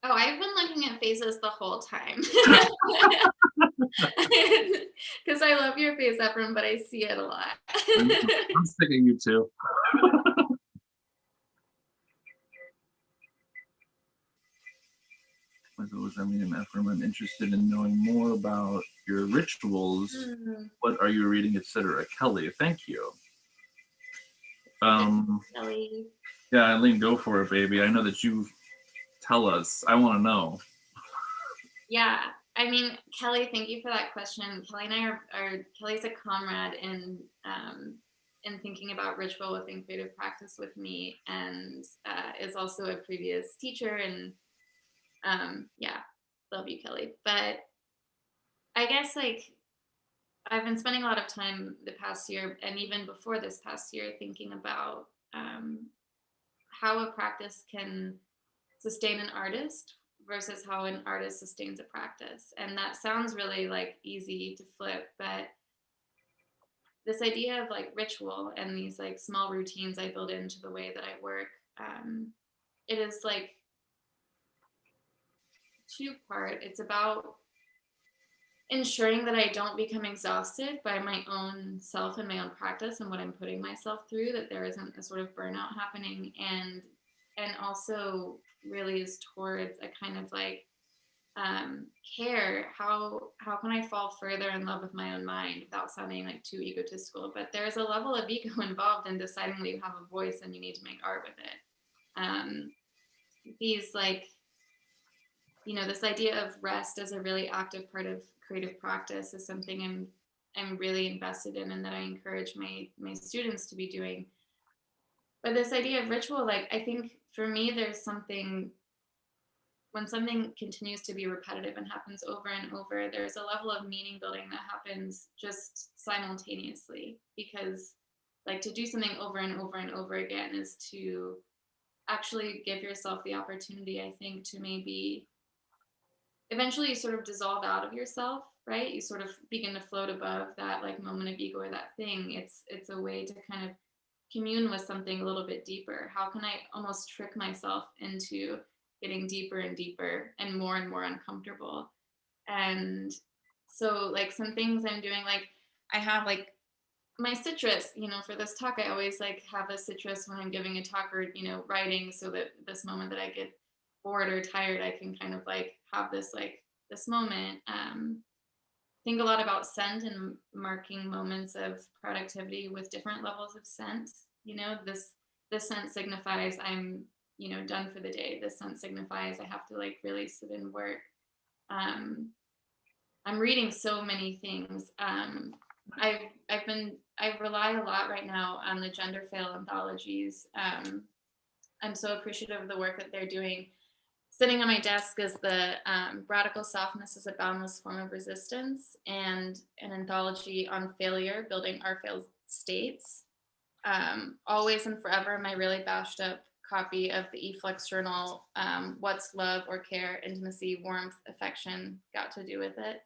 Oh, I've been looking at faces the whole time. Because I love your face, Efrem, but I see it a lot. I'm sick of you too. I'm interested in knowing more about your rituals. What are you reading, etc.? Kelly, thank you. Kelly. Yeah, Eileen, go for it, baby. I know that you tell us. I want to know. Yeah, I mean, Kelly, thank you for that question. Kelly and I are Kelly's a comrade in thinking about ritual within creative practice with me, and is also a previous teacher. And yeah, love you, Kelly. But I guess like I've been spending a lot of time the past year, and even before this past year, thinking about how a practice can sustain an artist versus how an artist sustains a practice. And that sounds really like easy to flip, but this idea of like ritual and these like small routines I build into the way that I work, it is like two-part. It's about ensuring that I don't become exhausted by my own self and my own practice and what I'm putting myself through, that there isn't a sort of burnout happening, and also really is towards a kind of like care. How can I fall further in love with my own mind without sounding like too egotistical? But there's a level of ego involved in deciding that you have a voice and you need to make art with it. These like, you know, this idea of rest as a really active part of creative practice is something I'm really invested in, and that I encourage my students to be doing. But this idea of ritual, like, I think for me, there's something, when something continues to be repetitive and happens over and over, there's a level of meaning building that happens just simultaneously. Because like to do something over and over and over again is to actually give yourself the opportunity, I think, to maybe eventually you sort of dissolve out of yourself, right? You sort of begin to float above that like moment of ego or that thing. It's a way to kind of commune with something a little bit deeper. How can I almost trick myself into getting deeper and deeper and more uncomfortable? And so like some things I'm doing, like I have like my citrus, you know, for this talk, I always like have a citrus when I'm giving a talk or, you know, writing, so that this moment that I get bored or tired, I can kind of like have this moment. Think a lot about scent and marking moments of productivity with different levels of scent. You know, this scent signifies I'm, you know, done for the day. This scent signifies I have to like really sit and work. I'm reading so many things. I rely a lot right now on the gender fail anthologies. I'm so appreciative of the work that they're doing. Sitting on my desk is the Radical Softness as a Boundless Form of Resistance, and an anthology on failure, building our failed states. Always and Forever, my really bashed up copy of the E-Flux journal, What's Love or Care, Intimacy, Warmth, Affection Got to Do with It.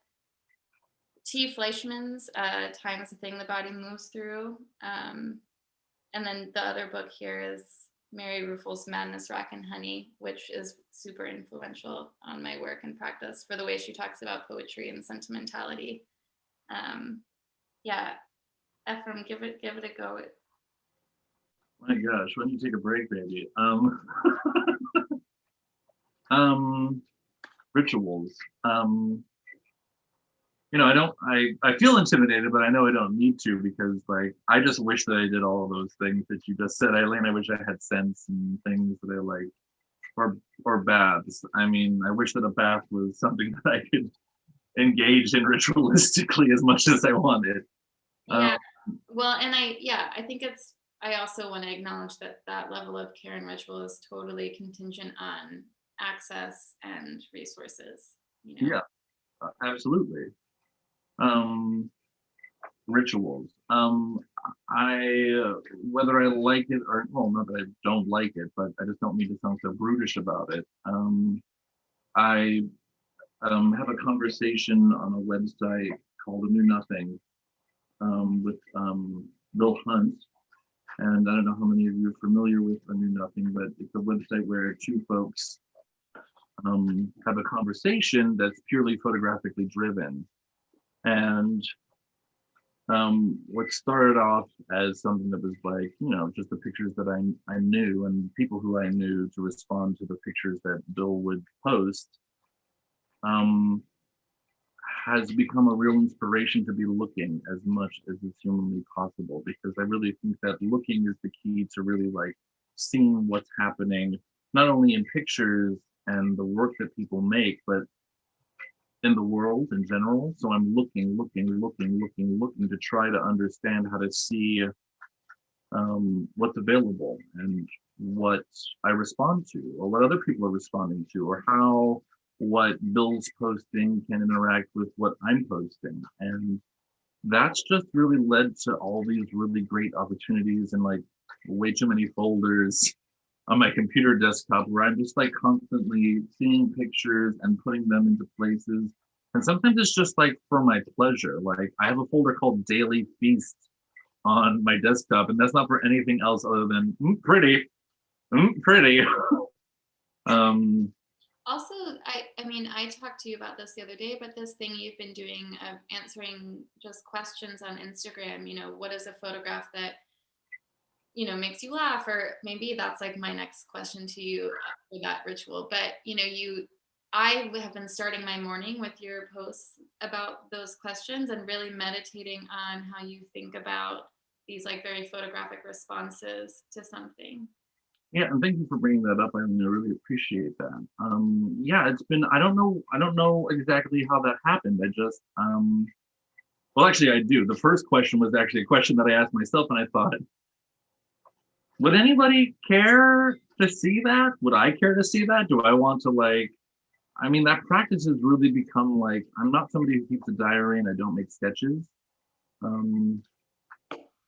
T. Fleischman's Time is a Thing the Body Moves Through. And then the other book here is Mary Ruefle's Madness, Rack and Honey, which is super influential on my work and practice for the way she talks about poetry and sentimentality. Yeah, Efrem, give it a go. My gosh, why don't you take a break, baby? Rituals. You know, I feel intimidated, but I know I don't need to, because like I just wish that I did all of those things that you just said, Eileen. I wish I had scents and things that I like, or baths. I mean, I wish that a bath was something that I could engage in ritualistically as much as I wanted. Yeah. Well, and I think I also want to acknowledge that level of care and ritual is totally contingent on access and resources, Yeah, absolutely. Rituals. Whether I like it or, well, not that I don't like it, but I just don't mean to sound so brutish about it. I have a conversation on a website called A New Nothing with Bill Hunt. And I don't know how many of you are familiar with A New Nothing, but it's a website where two folks have a conversation that's purely photographically driven. And what started off as something that was like, just the pictures that I knew and people who I knew to respond to the pictures that Bill would post, has become a real inspiration to be looking as much as is humanly possible, because I really think that looking is the key to really like seeing what's happening, not only in pictures and the work that people make, but in the world in general. So I'm looking to try to understand how to see what's available and what I respond to, or what other people are responding to, or how what Bill's posting can interact with what I'm posting. And that's just really led to all these really great opportunities and like way too many folders on my computer desktop where I'm just like constantly seeing pictures and putting them into places. And sometimes it's just like for my pleasure. Like I have a folder called Daily Feast on my desktop, and that's not for anything else other than pretty. Also, I mean, I talked to you about this the other day, but this thing you've been doing of answering just questions on Instagram, what is a photograph that, makes you laugh? Or maybe that's like my next question to you for that ritual. But, I have been starting my morning with your posts about those questions and really meditating on how you think about these like very photographic responses to something. Yeah, and thank you for bringing that up. I really appreciate that. Yeah, it's been, I don't know exactly how that happened. I just, well, actually I do. The first question was actually a question that I asked myself, and I thought, would anybody care to see that? Would I care to see that? Do I want to like, I mean, that practice has really become like, I'm not somebody who keeps a diary and I don't make sketches.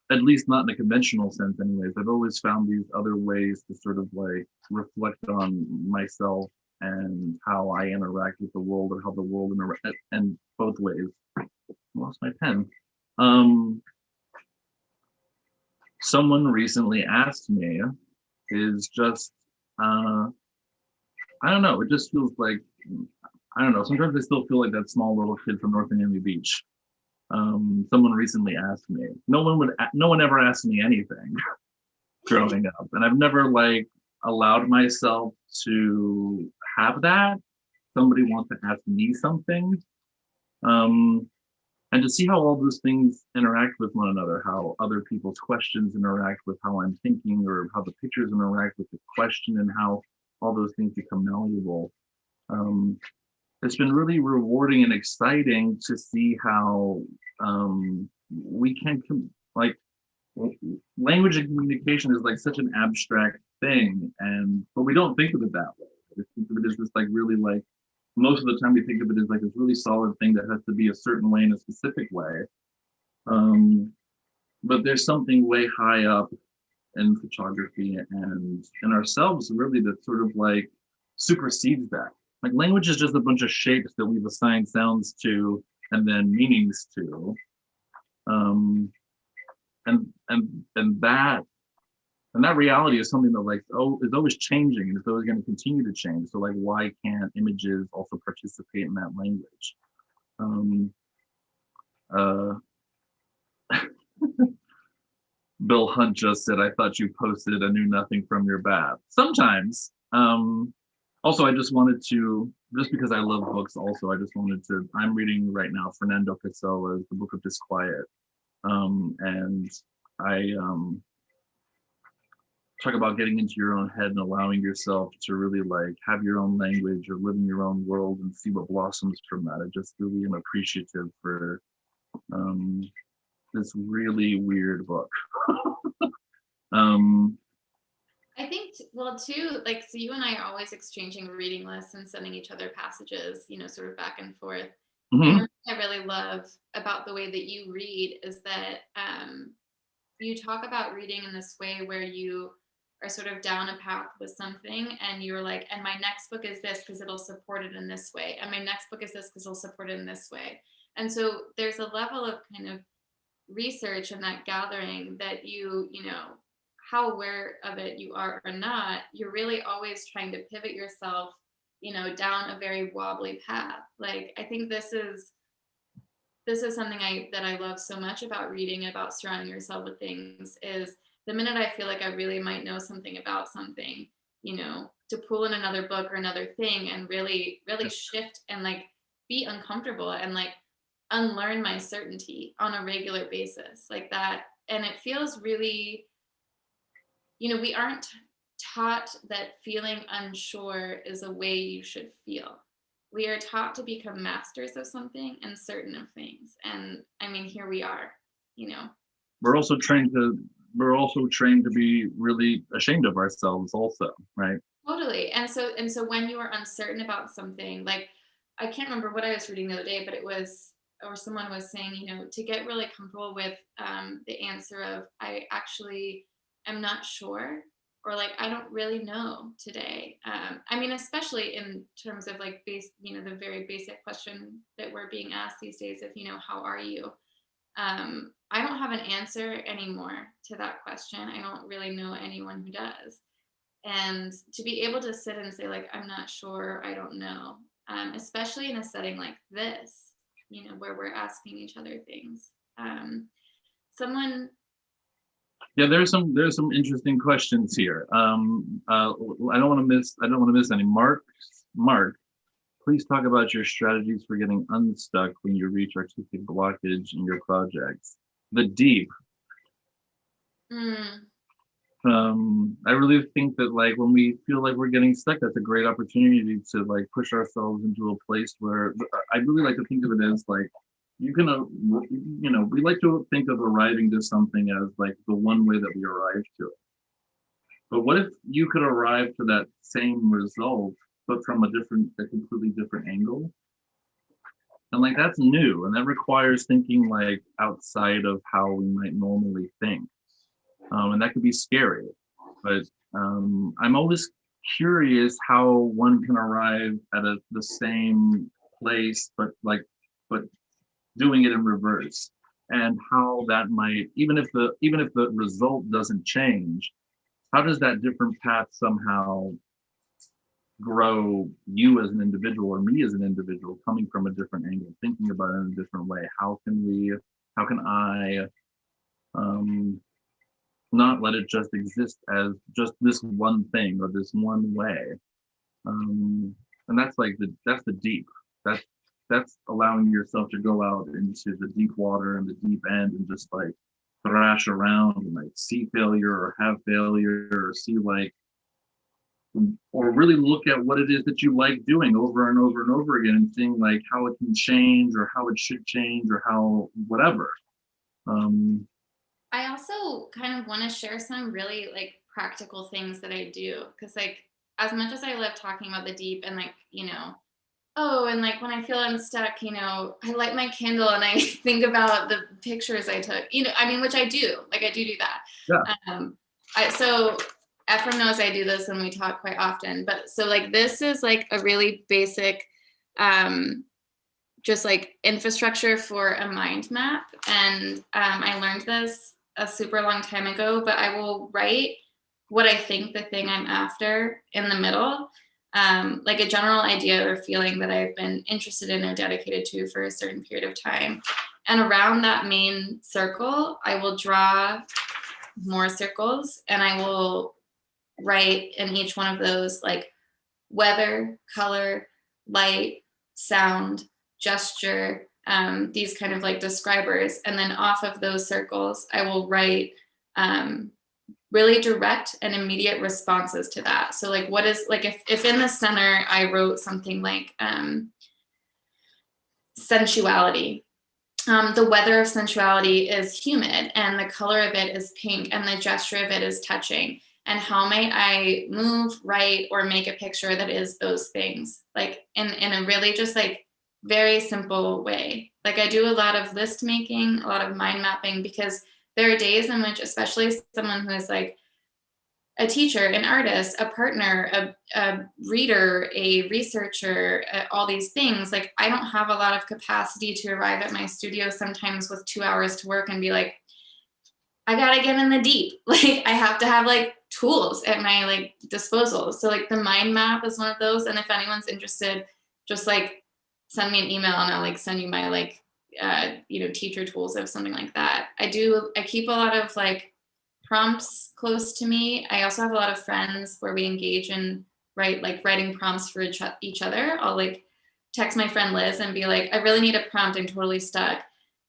At least not in a conventional sense anyways. I've always found these other ways to sort of like reflect on myself and how I interact with the world, or how the world interacts, and both ways. I lost my pen. Someone recently asked me, is just, I don't know, it just feels like, I don't know, sometimes I still feel like that small little kid from North Miami Beach. Someone recently asked me, no one ever asked me anything growing up, and I've never like allowed myself to have that. Somebody wants to ask me something, and to see how all those things interact with one another, how other people's questions interact with how I'm thinking, or how the pictures interact with the question, and how all those things become malleable. It's been really rewarding and exciting to see how we can like language and communication is like such an abstract thing, but we don't think of it that way. We think of it as this like really like, most of the time we think of it as like this really solid thing that has to be a certain way in a specific way. But there's something way high up in photography and in ourselves really that sort of like supersedes that. Like language is just a bunch of shapes that we've assigned sounds to and then meanings to. And that reality is something that like is always changing, and it's always going to continue to change. So like, why can't images also participate in that language? Bill Hunt just said, I thought you posted a new nothing from your bath. Sometimes. Also, I just wanted to, just because I love books also, I'm reading right now Fernando Pesoa's The Book of Disquiet. And I talk about getting into your own head and allowing yourself to really like have your own language or live in your own world and see what blossoms from that. I just really am appreciative for this really weird book. I think, well, too, like, so you and I are always exchanging reading lists and sending each other passages, sort of back and forth. And Hmm. one thing I really love about the way that you read is that you talk about reading in this way where you are sort of down a path with something and you're like, and my next book is this because it'll support it in this way. And my next book is this because it'll support it in this way. And so there's a level of kind of research and that gathering that how aware of it you are or not, you're really always trying to pivot yourself, down a very wobbly path. Like, I think this is something that I love so much about reading, about surrounding yourself with things, is the minute I feel like I really might know something about something, to pull in another book or another thing and really, really shift and like be uncomfortable and like unlearn my certainty on a regular basis like that. And it feels really, we aren't taught that feeling unsure is a way you should feel. We are taught to become masters of something and certain of things. And I mean, here we are, you know. We're also trained to be really ashamed of ourselves also, right? Totally. And so when you are uncertain about something, like, I can't remember what I was reading the other day, but it was, or someone was saying, to get really comfortable with the answer of, I actually am not sure, or like, I don't really know today. I mean, especially in terms of like the very basic question that we're being asked these days of, how are you? I don't have an answer anymore to that question. I don't really know anyone who does. And to be able to sit and say, like, I'm not sure, I don't know, especially in a setting like this, where we're asking each other things. Someone, Yeah, there's some interesting questions here. I don't want to miss any. Mark, please talk about your strategies for getting unstuck when you reach artistic blockage in your projects. The deep. mm, I really think that like when we feel like we're getting stuck, that's a great opportunity to like push ourselves into a place where I really like to think of it as like you can, we like to think of arriving to something as like the one way that we arrive to it. But what if you could arrive to that same result, but from a completely different angle? And like that's new, and that requires thinking like outside of how we might normally think. And that could be scary. But I'm always curious how one can arrive at the same place, but doing it in reverse, and how that might, even if the result doesn't change, how does that different path somehow grow you as an individual or me as an individual, coming from a different angle, thinking about it in a different way? How can I not let it just exist as just this one thing or this one way? And that's like that's the deep. That's allowing yourself to go out into the deep water and the deep end and just like thrash around and like see failure or have failure or see like, or really look at what it is that you like doing over and over and over again and seeing like how it can change or how it should change or how whatever. I also kind of want to share some really like practical things that I do, because like, as much as I love talking about the deep and like, oh, and like when I feel unstuck, I light my candle and I think about the pictures I took, I mean, which I do, like I do that. Yeah. So Efrem knows I do this and we talk quite often, but so like, this is like a really basic, just like infrastructure for a mind map. And I learned this a super long time ago, but I will write what I think the thing I'm after in the middle. Like a general idea or feeling that I've been interested in or dedicated to for a certain period of time. And around that main circle, I will draw more circles and I will write in each one of those like weather, color, light, sound, gesture, these kind of like describers. And then off of those circles, I will write really direct and immediate responses to that. So like, what is like, if in the center, I wrote something like sensuality. The weather of sensuality is humid and the color of it is pink and the gesture of it is touching. And how might I move, write, or make a picture that is those things? Like in a really just like very simple way. Like I do a lot of list making, a lot of mind mapping, because there are days in which, especially someone who is like a teacher, an artist, a partner, a reader, a researcher, all these things, like I don't have a lot of capacity to arrive at my studio sometimes with 2 hours to work and be like, I gotta get in the deep. Like I have to have like tools at my like disposal. So like the mind map is one of those. And if anyone's interested, just like send me an email and I'll like send you my like teacher tools of something like that. I keep a lot of like prompts close to me. I also have a lot of friends where we engage in writing prompts for each other. I'll like text my friend Liz and be like, I really need a prompt. I'm totally stuck.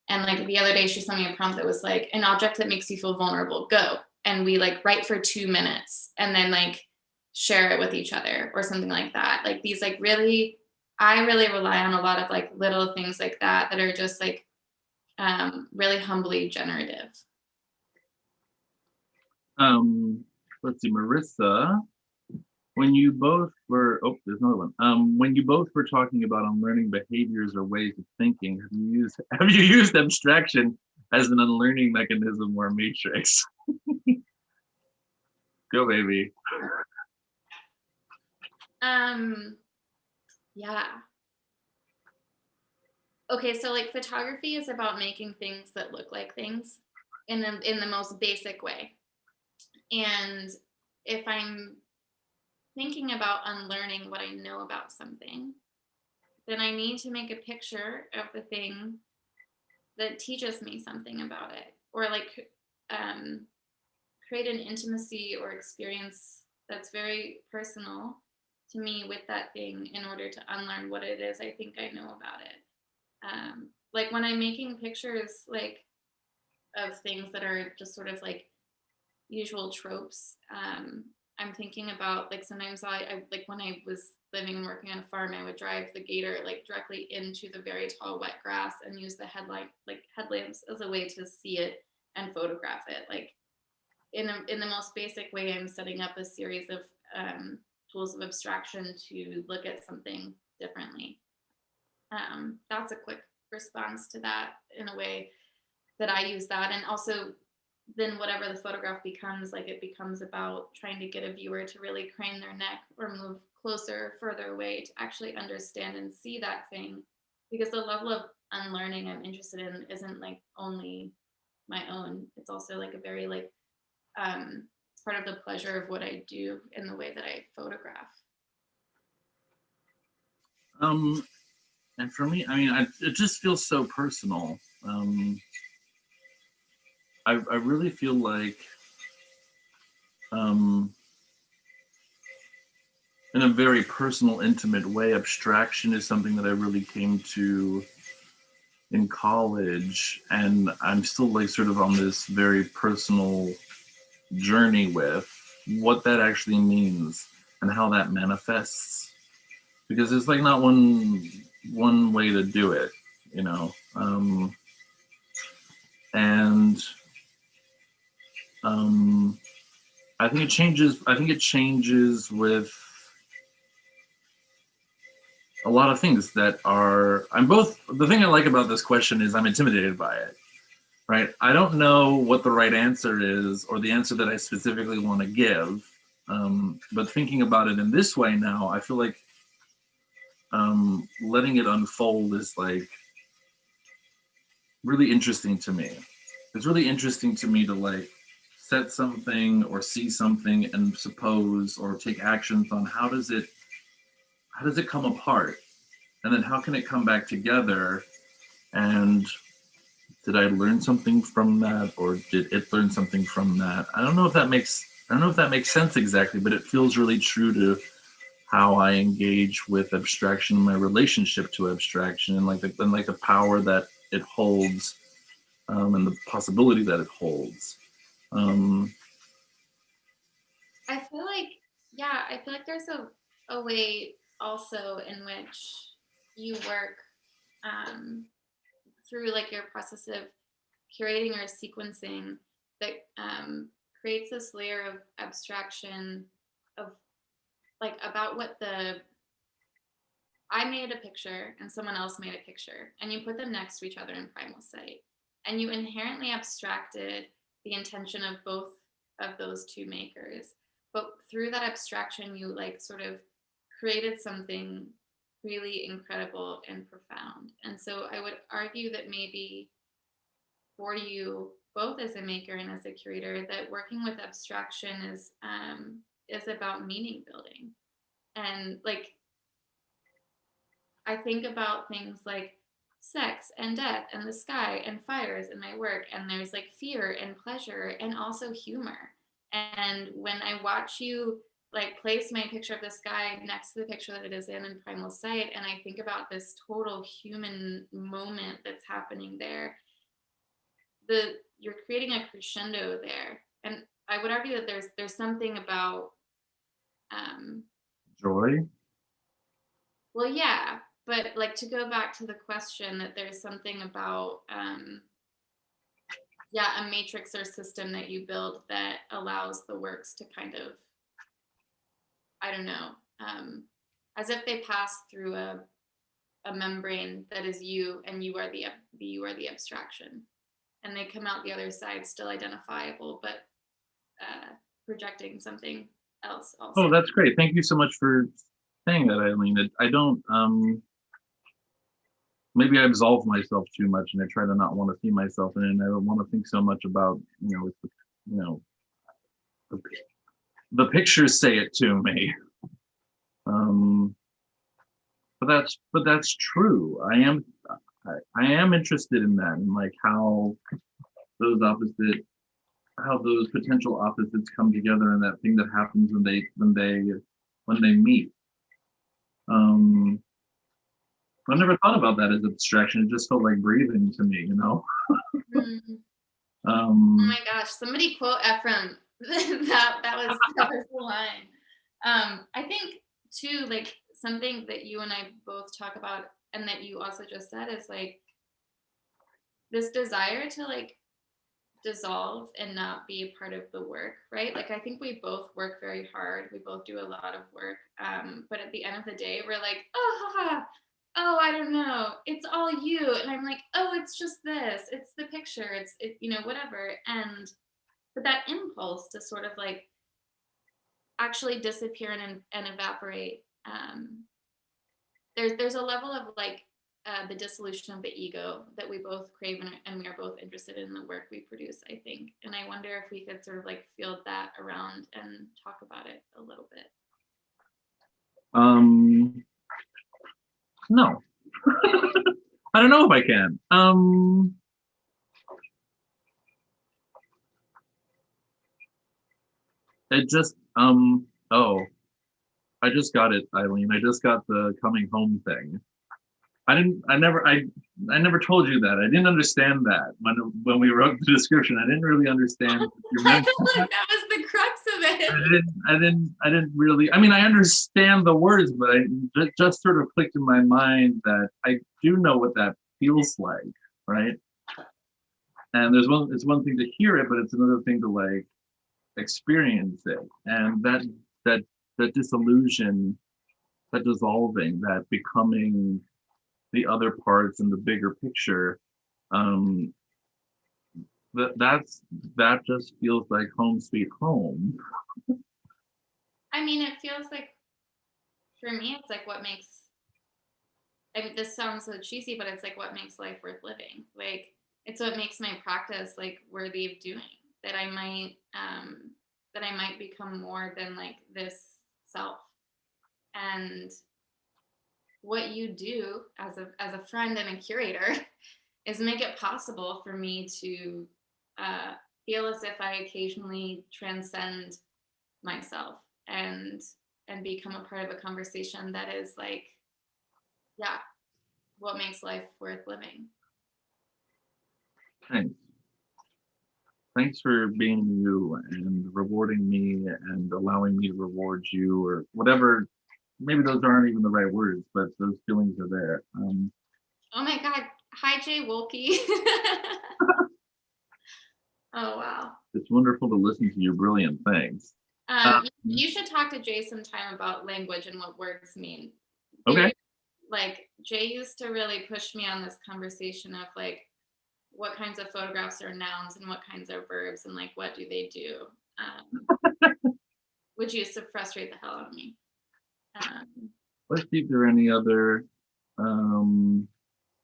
And like the other day she sent me a prompt that was like, an object that makes you feel vulnerable, go. And we like write for 2 minutes and then like share it with each other or something like that. Like these like really, I really rely on a lot of like little things like that that are just like really humbly generative. Let's see, Marissa, when you both were, oh, there's another one. When you both were talking about unlearning behaviors or ways of thinking, have you used abstraction as an unlearning mechanism or matrix? Go, baby. Yeah. Okay, so like photography is about making things that look like things in the most basic way. And if I'm thinking about unlearning what I know about something, then I need to make a picture of the thing that teaches me something about it, or like create an intimacy or experience that's very personal to me with that thing in order to unlearn what it is I think I know about it. Like when I'm making pictures like of things that are just sort of like usual tropes, I'm thinking about like sometimes I like when I was living and working on a farm, I would drive the gator like directly into the very tall wet grass and use the headlamps as a way to see it and photograph it. Like in the most basic way, I'm setting up a series of tools of abstraction to look at something differently. That's a quick response to that in a way that I use that. And also then whatever the photograph becomes, like it becomes about trying to get a viewer to really crane their neck or move closer, further away to actually understand and see that thing. Because the level of unlearning I'm interested in isn't like only my own. It's also like a very like it's part of the pleasure of what I do in the way that I photograph. And for me, I mean, it just feels so personal. I really feel like, in a very personal, intimate way, abstraction is something that I really came to in college, and I'm still like sort of on this very personal journey with what that actually means and how that manifests, because there's like not one way to do it, you know. And I think it changes with a lot of things that are, the thing I like about this question is I'm intimidated by it, right? I don't know what the right answer is or the answer that I specifically want to give. But thinking about it in this way now, I feel like letting it unfold is like really interesting to me. It's really interesting to me to like set something or see something and suppose or take actions on how does it come apart, and then how can it come back together, and did I learn something from that, or did it learn something from that? I don't know if that makes sense exactly, but it feels really true to how I engage with abstraction, my relationship to abstraction, and like the power that it holds, and the possibility that it holds. I feel like there's a way also in which you work through like your process of curating or sequencing that creates this layer of abstraction of like about what I made a picture and someone else made a picture, and you put them next to each other in primal sight, and you inherently abstracted the intention of both of those two makers. But through that abstraction, you like sort of created something really incredible and profound. And so I would argue that maybe for you, both as a maker and as a curator, that working with abstraction is about meaning building. And like, I think about things like sex and death and the sky and fires in my work, and there's like fear and pleasure and also humor. And when I watch you like place my picture of the sky next to the picture that it is in primal sight, and I think about this total human moment that's happening there, you're creating a crescendo there. And I would argue that there's something about Joy. well, yeah, but like to go back to the question, that there's something about a matrix or system that you build that allows the works to kind of, I don't know, as if they pass through a membrane that is you, and you are the abstraction, and they come out the other side still identifiable, but projecting something else also. Oh, that's great. Thank you so much for saying that, Eileen. I don't maybe I absolve myself too much, and I try to not want to see myself in it, and I don't want to think so much about, the pictures say it to me. But that's true. I am interested in that, and like how those potential opposites come together, and that thing that happens when they meet. I never thought about that as abstraction. It just felt like breathing to me, Mm-hmm. Oh my gosh! Somebody quote Efrem. that was the line. I think too, like something that you and I both talk about, and that you also just said, is like this desire to like dissolve and not be a part of the work, right? Like I think we both work very hard. We both do a lot of work, but at the end of the day, we're like, oh, I don't know, it's all you. And I'm like, oh, it's just this, it's the picture, it's whatever. But that impulse to sort of like actually disappear and evaporate, there's a level of like the dissolution of the ego that we both crave, and we are both interested in the work we produce, I think. And I wonder if we could sort of like field that around and talk about it a little bit. No. I don't know if I can. It just I just got it, Eileen. I just got the coming home thing. I never told you that. I didn't understand that when we wrote the description. I didn't really understand what you meant. That was the crux of it. I didn't really. I mean, I understand the words, but it just sort of clicked in my mind that I do know what that feels like, right? And it's one thing to hear it, but it's another thing to like experience it. And that disillusion, that dissolving, that becoming the other parts in the bigger picture, that just feels like home sweet home. I mean, it feels like, for me, it's like what makes, I mean, this sounds so cheesy, but it's like what makes life worth living. Like it's what makes my practice like worthy of doing, that I might become more than like this self. And what you do as a friend and a curator is make it possible for me to feel as if I occasionally transcend myself and become a part of a conversation that is like, yeah, what makes life worth living. Thanks for being you and rewarding me and allowing me to reward you, or whatever. Maybe those aren't even the right words, but those feelings are there. Oh my God. Hi, Jay Wolke. Oh, wow. It's wonderful to listen to your brilliant things. You should talk to Jay sometime about language and what words mean. Okay. Like Jay used to really push me on this conversation of like what kinds of photographs are nouns and what kinds are verbs and like what do they do, which used to frustrate the hell out of me. Let's see if there are any other.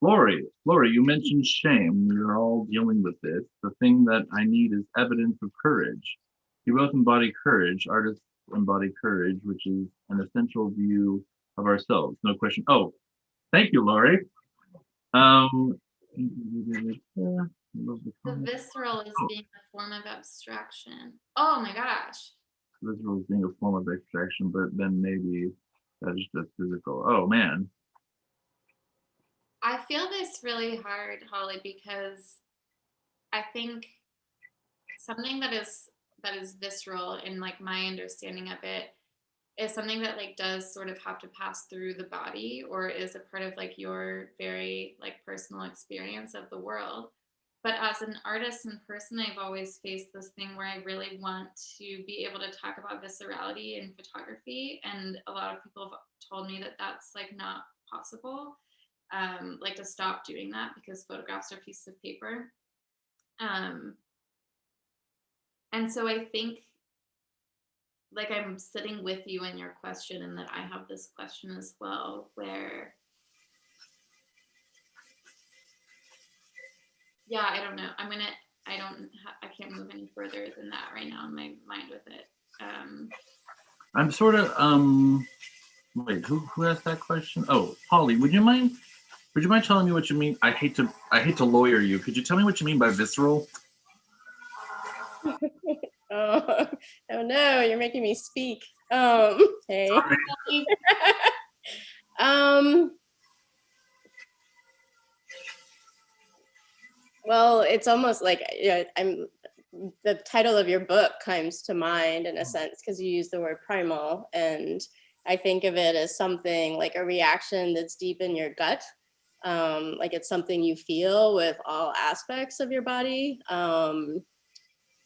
Lori, you mentioned shame. We're all dealing with this. The thing that I need is evidence of courage. You both embody courage. Artists embody courage, which is an essential view of ourselves. No question. Oh, thank you, Lori. The visceral is being a form of abstraction. Oh my gosh. Visceral is being a form of abstraction, but then maybe that is just physical. Oh man. I feel this really hard, Holly, because I think something that is visceral in like my understanding of it is something that like does sort of have to pass through the body or is a part of like your very like personal experience of the world. But as an artist and person, I've always faced this thing where I really want to be able to talk about viscerality in photography, and a lot of people have told me that that's like not possible, like to stop doing that because photographs are pieces of paper. And so I think like I'm sitting with you in your question, and that I have this question as well, where, yeah, I don't know. I can't move any further than that right now in my mind with it. I'm sort of, wait, who asked that question? Oh, Holly, would you mind telling me what you mean? I hate to lawyer you. Could you tell me what you mean by visceral? Oh no, you're making me speak. Hey. Well, it's almost like the title of your book comes to mind in a sense because you use the word primal, and I think of it as something like a reaction that's deep in your gut. Like it's something you feel with all aspects of your body.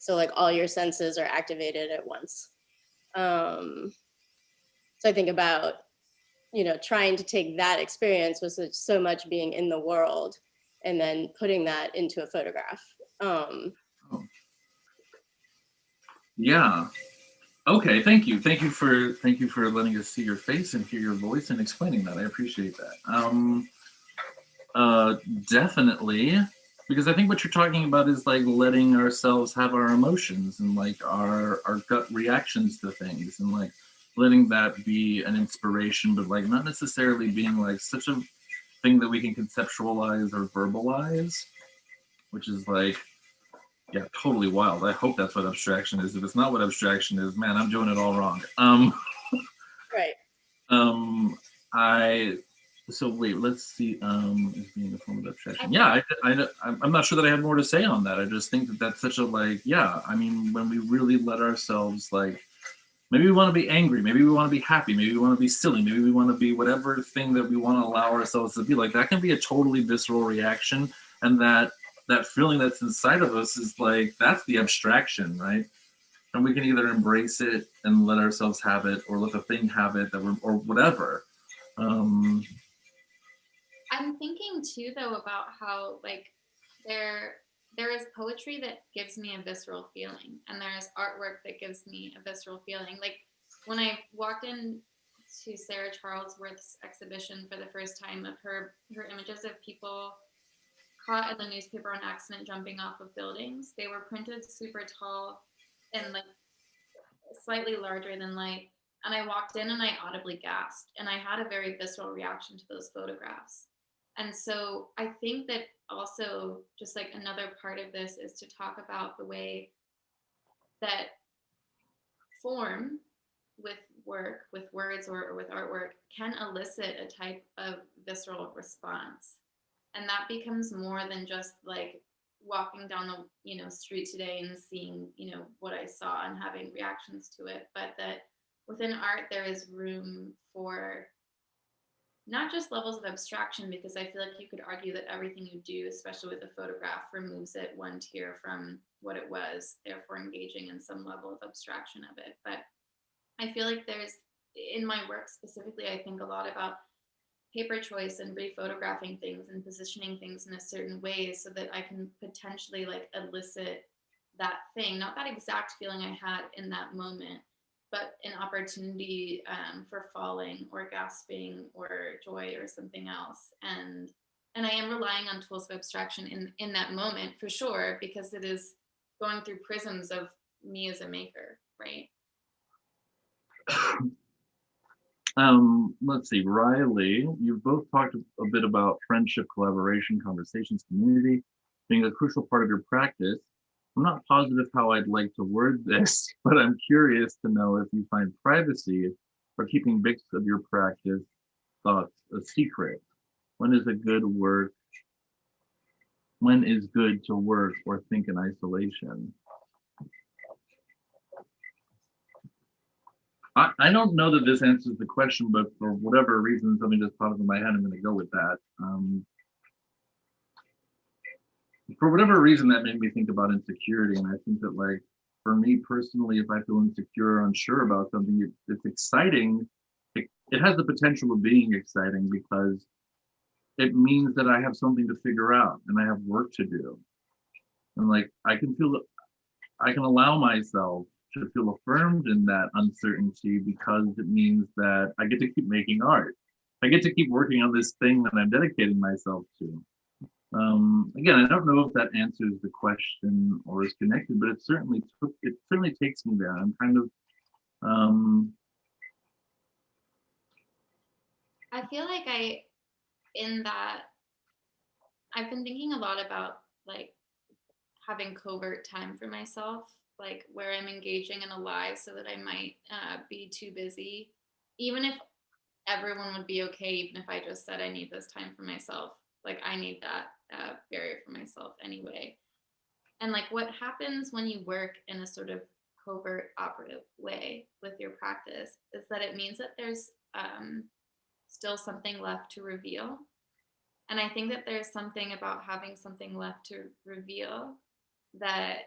So like all your senses are activated at once. So I think about, trying to take that experience with so much being in the world and then putting that into a photograph. Yeah. Okay. Thank you. Thank you for letting us see your face and hear your voice and explaining that. I appreciate that. Definitely, because I think what you're talking about is like letting ourselves have our emotions and like our gut reactions to things, and like letting that be an inspiration, but like not necessarily being like such a thing that we can conceptualize or verbalize, which is like, yeah, totally wild. I hope that's what abstraction is. If it's not what abstraction is, man, I'm doing it all wrong. Right. So wait, let's see. Is being a form of abstraction. Yeah, I'm not sure that I have more to say on that. I just think that that's such a like, yeah. I mean, when we really let ourselves like, maybe we want to be angry, maybe we want to be happy, maybe we want to be silly, maybe we want to be whatever thing that we want to allow ourselves to be. Like that can be a totally visceral reaction, and that feeling that's inside of us is like that's the abstraction, right? And we can either embrace it and let ourselves have it, or let the thing have it, or whatever. I'm thinking too, though, about how like there is poetry that gives me a visceral feeling, and there's artwork that gives me a visceral feeling. Like when I walked in to Sarah Charlesworth's exhibition for the first time of her images of people caught in the newspaper on accident jumping off of buildings. They were printed super tall and like slightly larger than life. And I walked in and I audibly gasped, and I had a very visceral reaction to those photographs. And so I think that also just like another part of this is to talk about the way that form with work, with words or with artwork can elicit a type of visceral response. And that becomes more than just like walking down the street today and seeing what I saw and having reactions to it, but that within art there is room for not just levels of abstraction, because I feel like you could argue that everything you do, especially with a photograph, removes it one tier from what it was, therefore engaging in some level of abstraction of it. But I feel like there's, in my work specifically, I think a lot about paper choice and rephotographing things and positioning things in a certain way so that I can potentially like elicit that thing, not that exact feeling I had in that moment, but an opportunity for falling or gasping or joy or something else. And I am relying on tools of abstraction in that moment for sure, because it is going through prisms of me as a maker, right? Let's see, Riley, you've both talked a bit about friendship, collaboration, conversations, community being a crucial part of your practice. I'm not positive how I'd like to word this, but I'm curious to know if you find privacy or keeping bits of your practice thoughts a secret. When is good to work or think in isolation? I don't know that this answers the question, but for whatever reason, something just popped in my head, I'm going to go with that. For whatever reason, that made me think about insecurity. And I think that, like, for me personally, if I feel insecure or unsure about something, it's exciting. It has the potential of being exciting because it means that I have something to figure out and I have work to do. And like, I can allow myself to feel affirmed in that uncertainty because it means that I get to keep making art. I get to keep working on this thing that I'm dedicating myself to. Again, I don't know if that answers the question or is connected, but it certainly takes me there. I'm kind of I feel like I've been thinking a lot about like having covert time for myself, like where I'm engaging and alive so that I might be too busy, even if everyone would be okay, even if I just said I need this time for myself. Like I need that barrier for myself anyway. And like what happens when you work in a sort of covert operative way with your practice is that it means that there's still something left to reveal. And I think that there's something about having something left to reveal that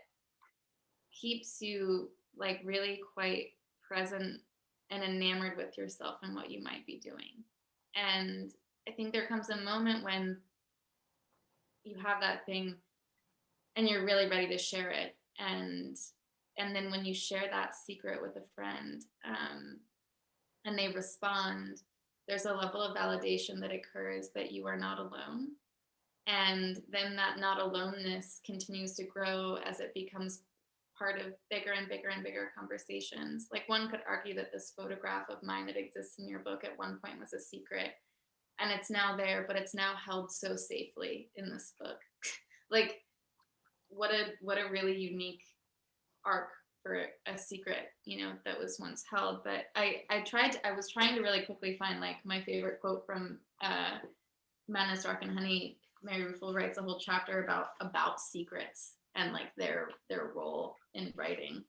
keeps you like really quite present and enamored with yourself and what you might be doing. And I think there comes a moment when you have that thing and you're really ready to share it. And then when you share that secret with a friend and they respond, there's a level of validation that occurs that you are not alone. And then that not aloneness continues to grow as it becomes part of bigger and bigger and bigger conversations. Like one could argue that this photograph of mine that exists in your book at one point was a secret, and it's now there, but it's now held so safely in this book. Like what a really unique arc for a secret, that was once held. But I was trying to really quickly find like my favorite quote from Madness, Rock and Honey. Mary Ruefle writes a whole chapter about secrets and like their role in writing.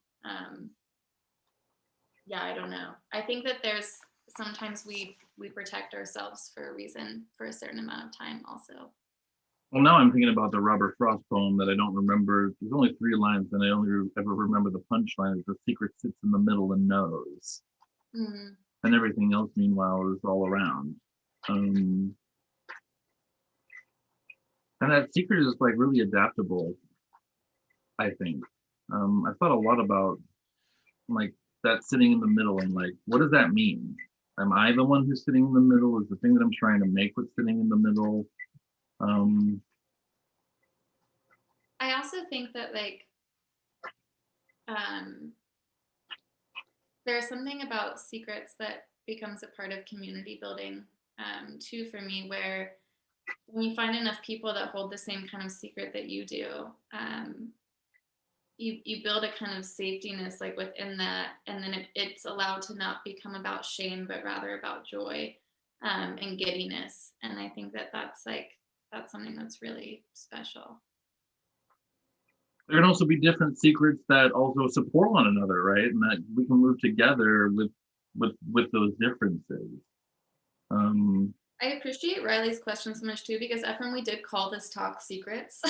Yeah, I don't know. I think that there's sometimes we protect ourselves for a reason for a certain amount of time also. Well, now I'm thinking about the Robert Frost poem that I don't remember. There's only 3 lines, and I only ever remember the punchline: "The secret sits in the middle and knows," and everything else, meanwhile, is all around. And that secret is like really adaptable, I think. I've thought a lot about like that sitting in the middle and like, what does that mean? Am I the one who's sitting in the middle? Is the thing that I'm trying to make what's sitting in the middle? I also think that like there's something about secrets that becomes a part of community building too for me, where when you find enough people that hold the same kind of secret that you do, you build a kind of safetiness like within that, and then it's allowed to not become about shame but rather about joy and giddiness. And I think that that's something that's really special. There can also be different secrets that also support one another, right? And that we can move together with those differences. I appreciate Riley's question so much too, because Efrem, we did call this talk secrets.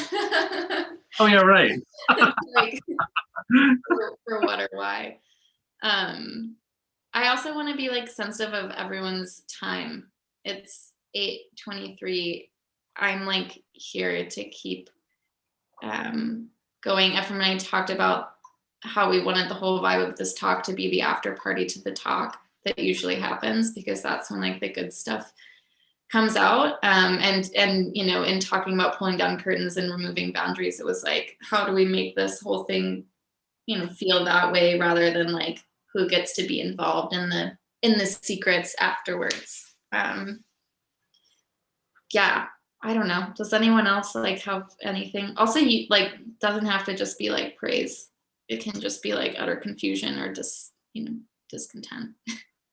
Oh yeah, right. Like, for what or why. I also want to be like sensitive of everyone's time. It's 8:23. I'm like here to keep going. Efrem and I talked about how we wanted the whole vibe of this talk to be the after party to the talk that usually happens, because that's when like the good stuff comes out. And you know, in talking about pulling down curtains and removing boundaries, it was like, how do we make this whole thing, you know, feel that way, rather than like who gets to be involved in the secrets afterwards. Yeah, I don't know. Does anyone else like have anything? Also, you like, doesn't have to just be like praise. It can just be like utter confusion or just, you know, discontent.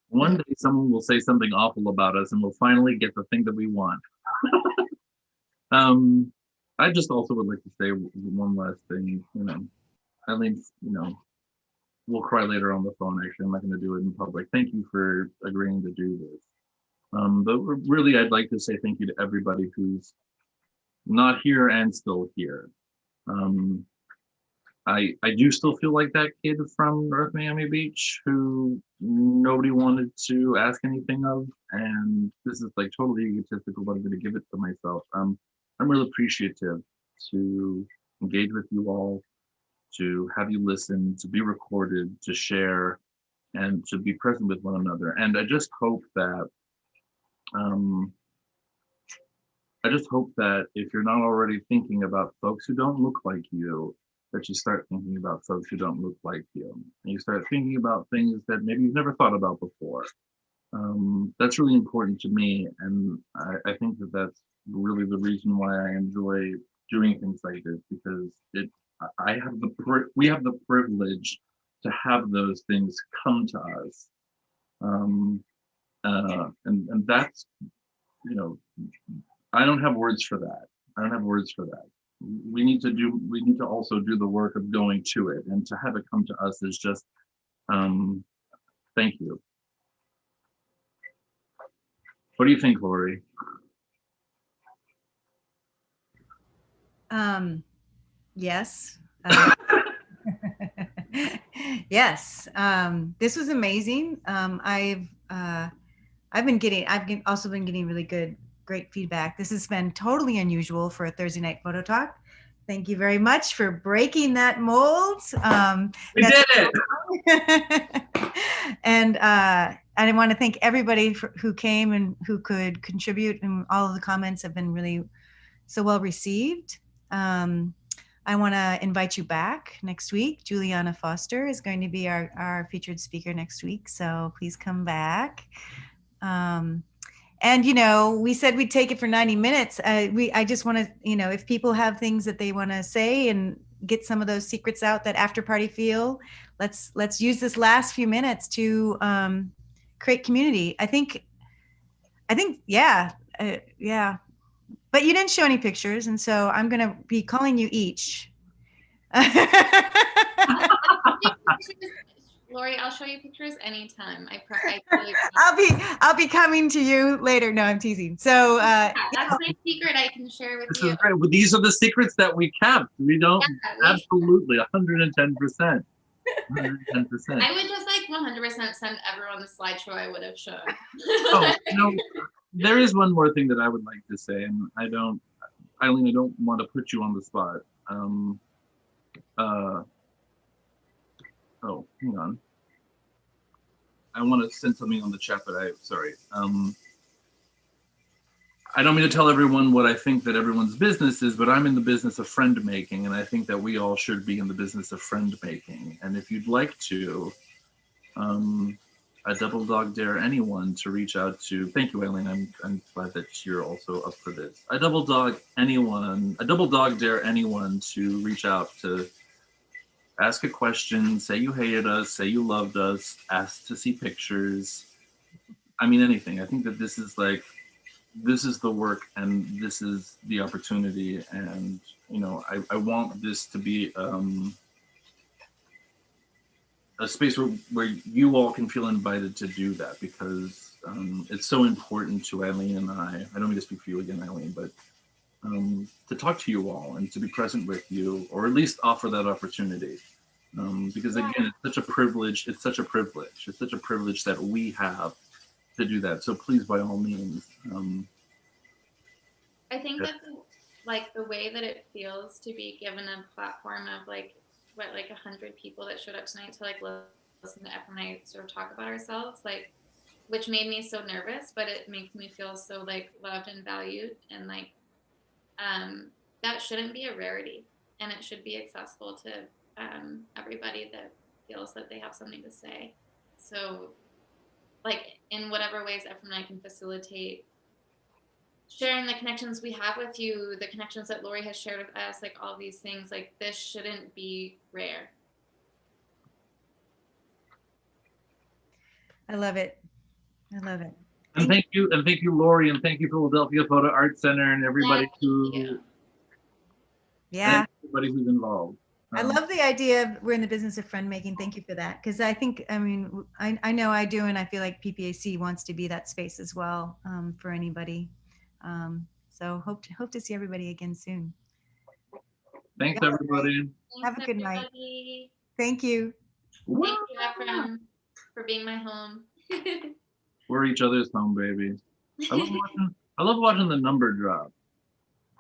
One day someone will say something awful about us and we'll finally get the thing that we want. I just also would like to say one last thing, you know, Eileen, you know, we'll cry later on the phone. Actually, I'm not going to do it in public. Thank you for agreeing to do this. But really, I'd like to say thank you to everybody who's not here and still here. I do still feel like that kid from North Miami Beach who nobody wanted to ask anything of, and this is like totally egotistical, but I'm going to give it to myself. I'm really appreciative to engage with you all, to have you listen, to be recorded, to share, and to be present with one another. And I just hope that if you're not already thinking about folks who don't look like you, that you start thinking about folks who don't look like you. And you start thinking about things that maybe you've never thought about before. That's really important to me. And I think that that's really the reason why I enjoy doing things like this, because we have the privilege to have those things come to us. And that's, you know, I don't have words for that. We need to also do the work of going to it, and to have it come to us is just, thank you. What do you think, Lori? Yes. Yes. This was amazing. I've also been getting really great feedback. This has been totally unusual for a Thursday night photo talk. Thank you very much for breaking that mold. We did it. And I want to thank everybody who came and who could contribute, and all of the comments have been really so well received. I want to invite you back next week. Juliana Foster is going to be our featured speaker next week, so please come back. And, you know, we said we'd take it for 90 minutes. I just want to, you know, if people have things that they want to say and get some of those secrets out, that after party feel, let's use this last few minutes to create community. I think, yeah. But you didn't show any pictures, and so I'm going to be calling you each. Lori, I'll show you pictures anytime. I'll be coming to you later. No, I'm teasing. So yeah, that's my secret I can share with you. This is great. Well, these are the secrets that we kept. We don't absolutely 110%. 110%. I would just like 100% send everyone the slideshow I would have shown. Oh, no. There is one more thing that I would like to say, and Eileen, I don't want to put you on the spot. Oh, hang on. I want to send something on the chat, but sorry. I don't mean to tell everyone what I think that everyone's business is, but I'm in the business of friend making, and I think that we all should be in the business of friend making. And if you'd like to, I double dog dare anyone to reach out to. Thank you, Eileen. I'm glad that you're also up for this. I double dog dare anyone to reach out to ask a question, say you hated us, say you loved us, ask to see pictures. I mean, anything. I think that this is the work, and this is the opportunity. And, you know, I want this to be a space where you all can feel invited to do that, because it's so important to Eileen and I don't mean to speak for you again, Eileen, but to talk to you all and to be present with you, or at least offer that opportunity. Because again, it's such a privilege. It's such a privilege that we have to do that. So please, by all means. I think that the way that it feels to be given a platform of like 100 people that showed up tonight to like listen to Efrem and I sort of talk about ourselves, like, which made me so nervous, but it makes me feel so like loved and valued, and like that shouldn't be a rarity, and it should be accessible to everybody that feels that they have something to say. So like in whatever ways Efrem and I can facilitate sharing the connections we have with you, the connections that Lori has shared with us, like all these things, like this shouldn't be rare. I love it. I love it. And thank you, Lori, and thank you, Philadelphia Photo Art Center, and everybody Yeah. everybody who's involved. I love the idea of we're in the business of friend making. Thank you for that. Because I think, I mean, I know I do, and I feel like PPAC wants to be that space as well for anybody. So hope to see everybody again soon. Thanks, everybody. Have a good night. Thank you. Thank you, Efrem, for being my home. We're each other's home, baby. I love watching the number drop.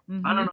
I don't know.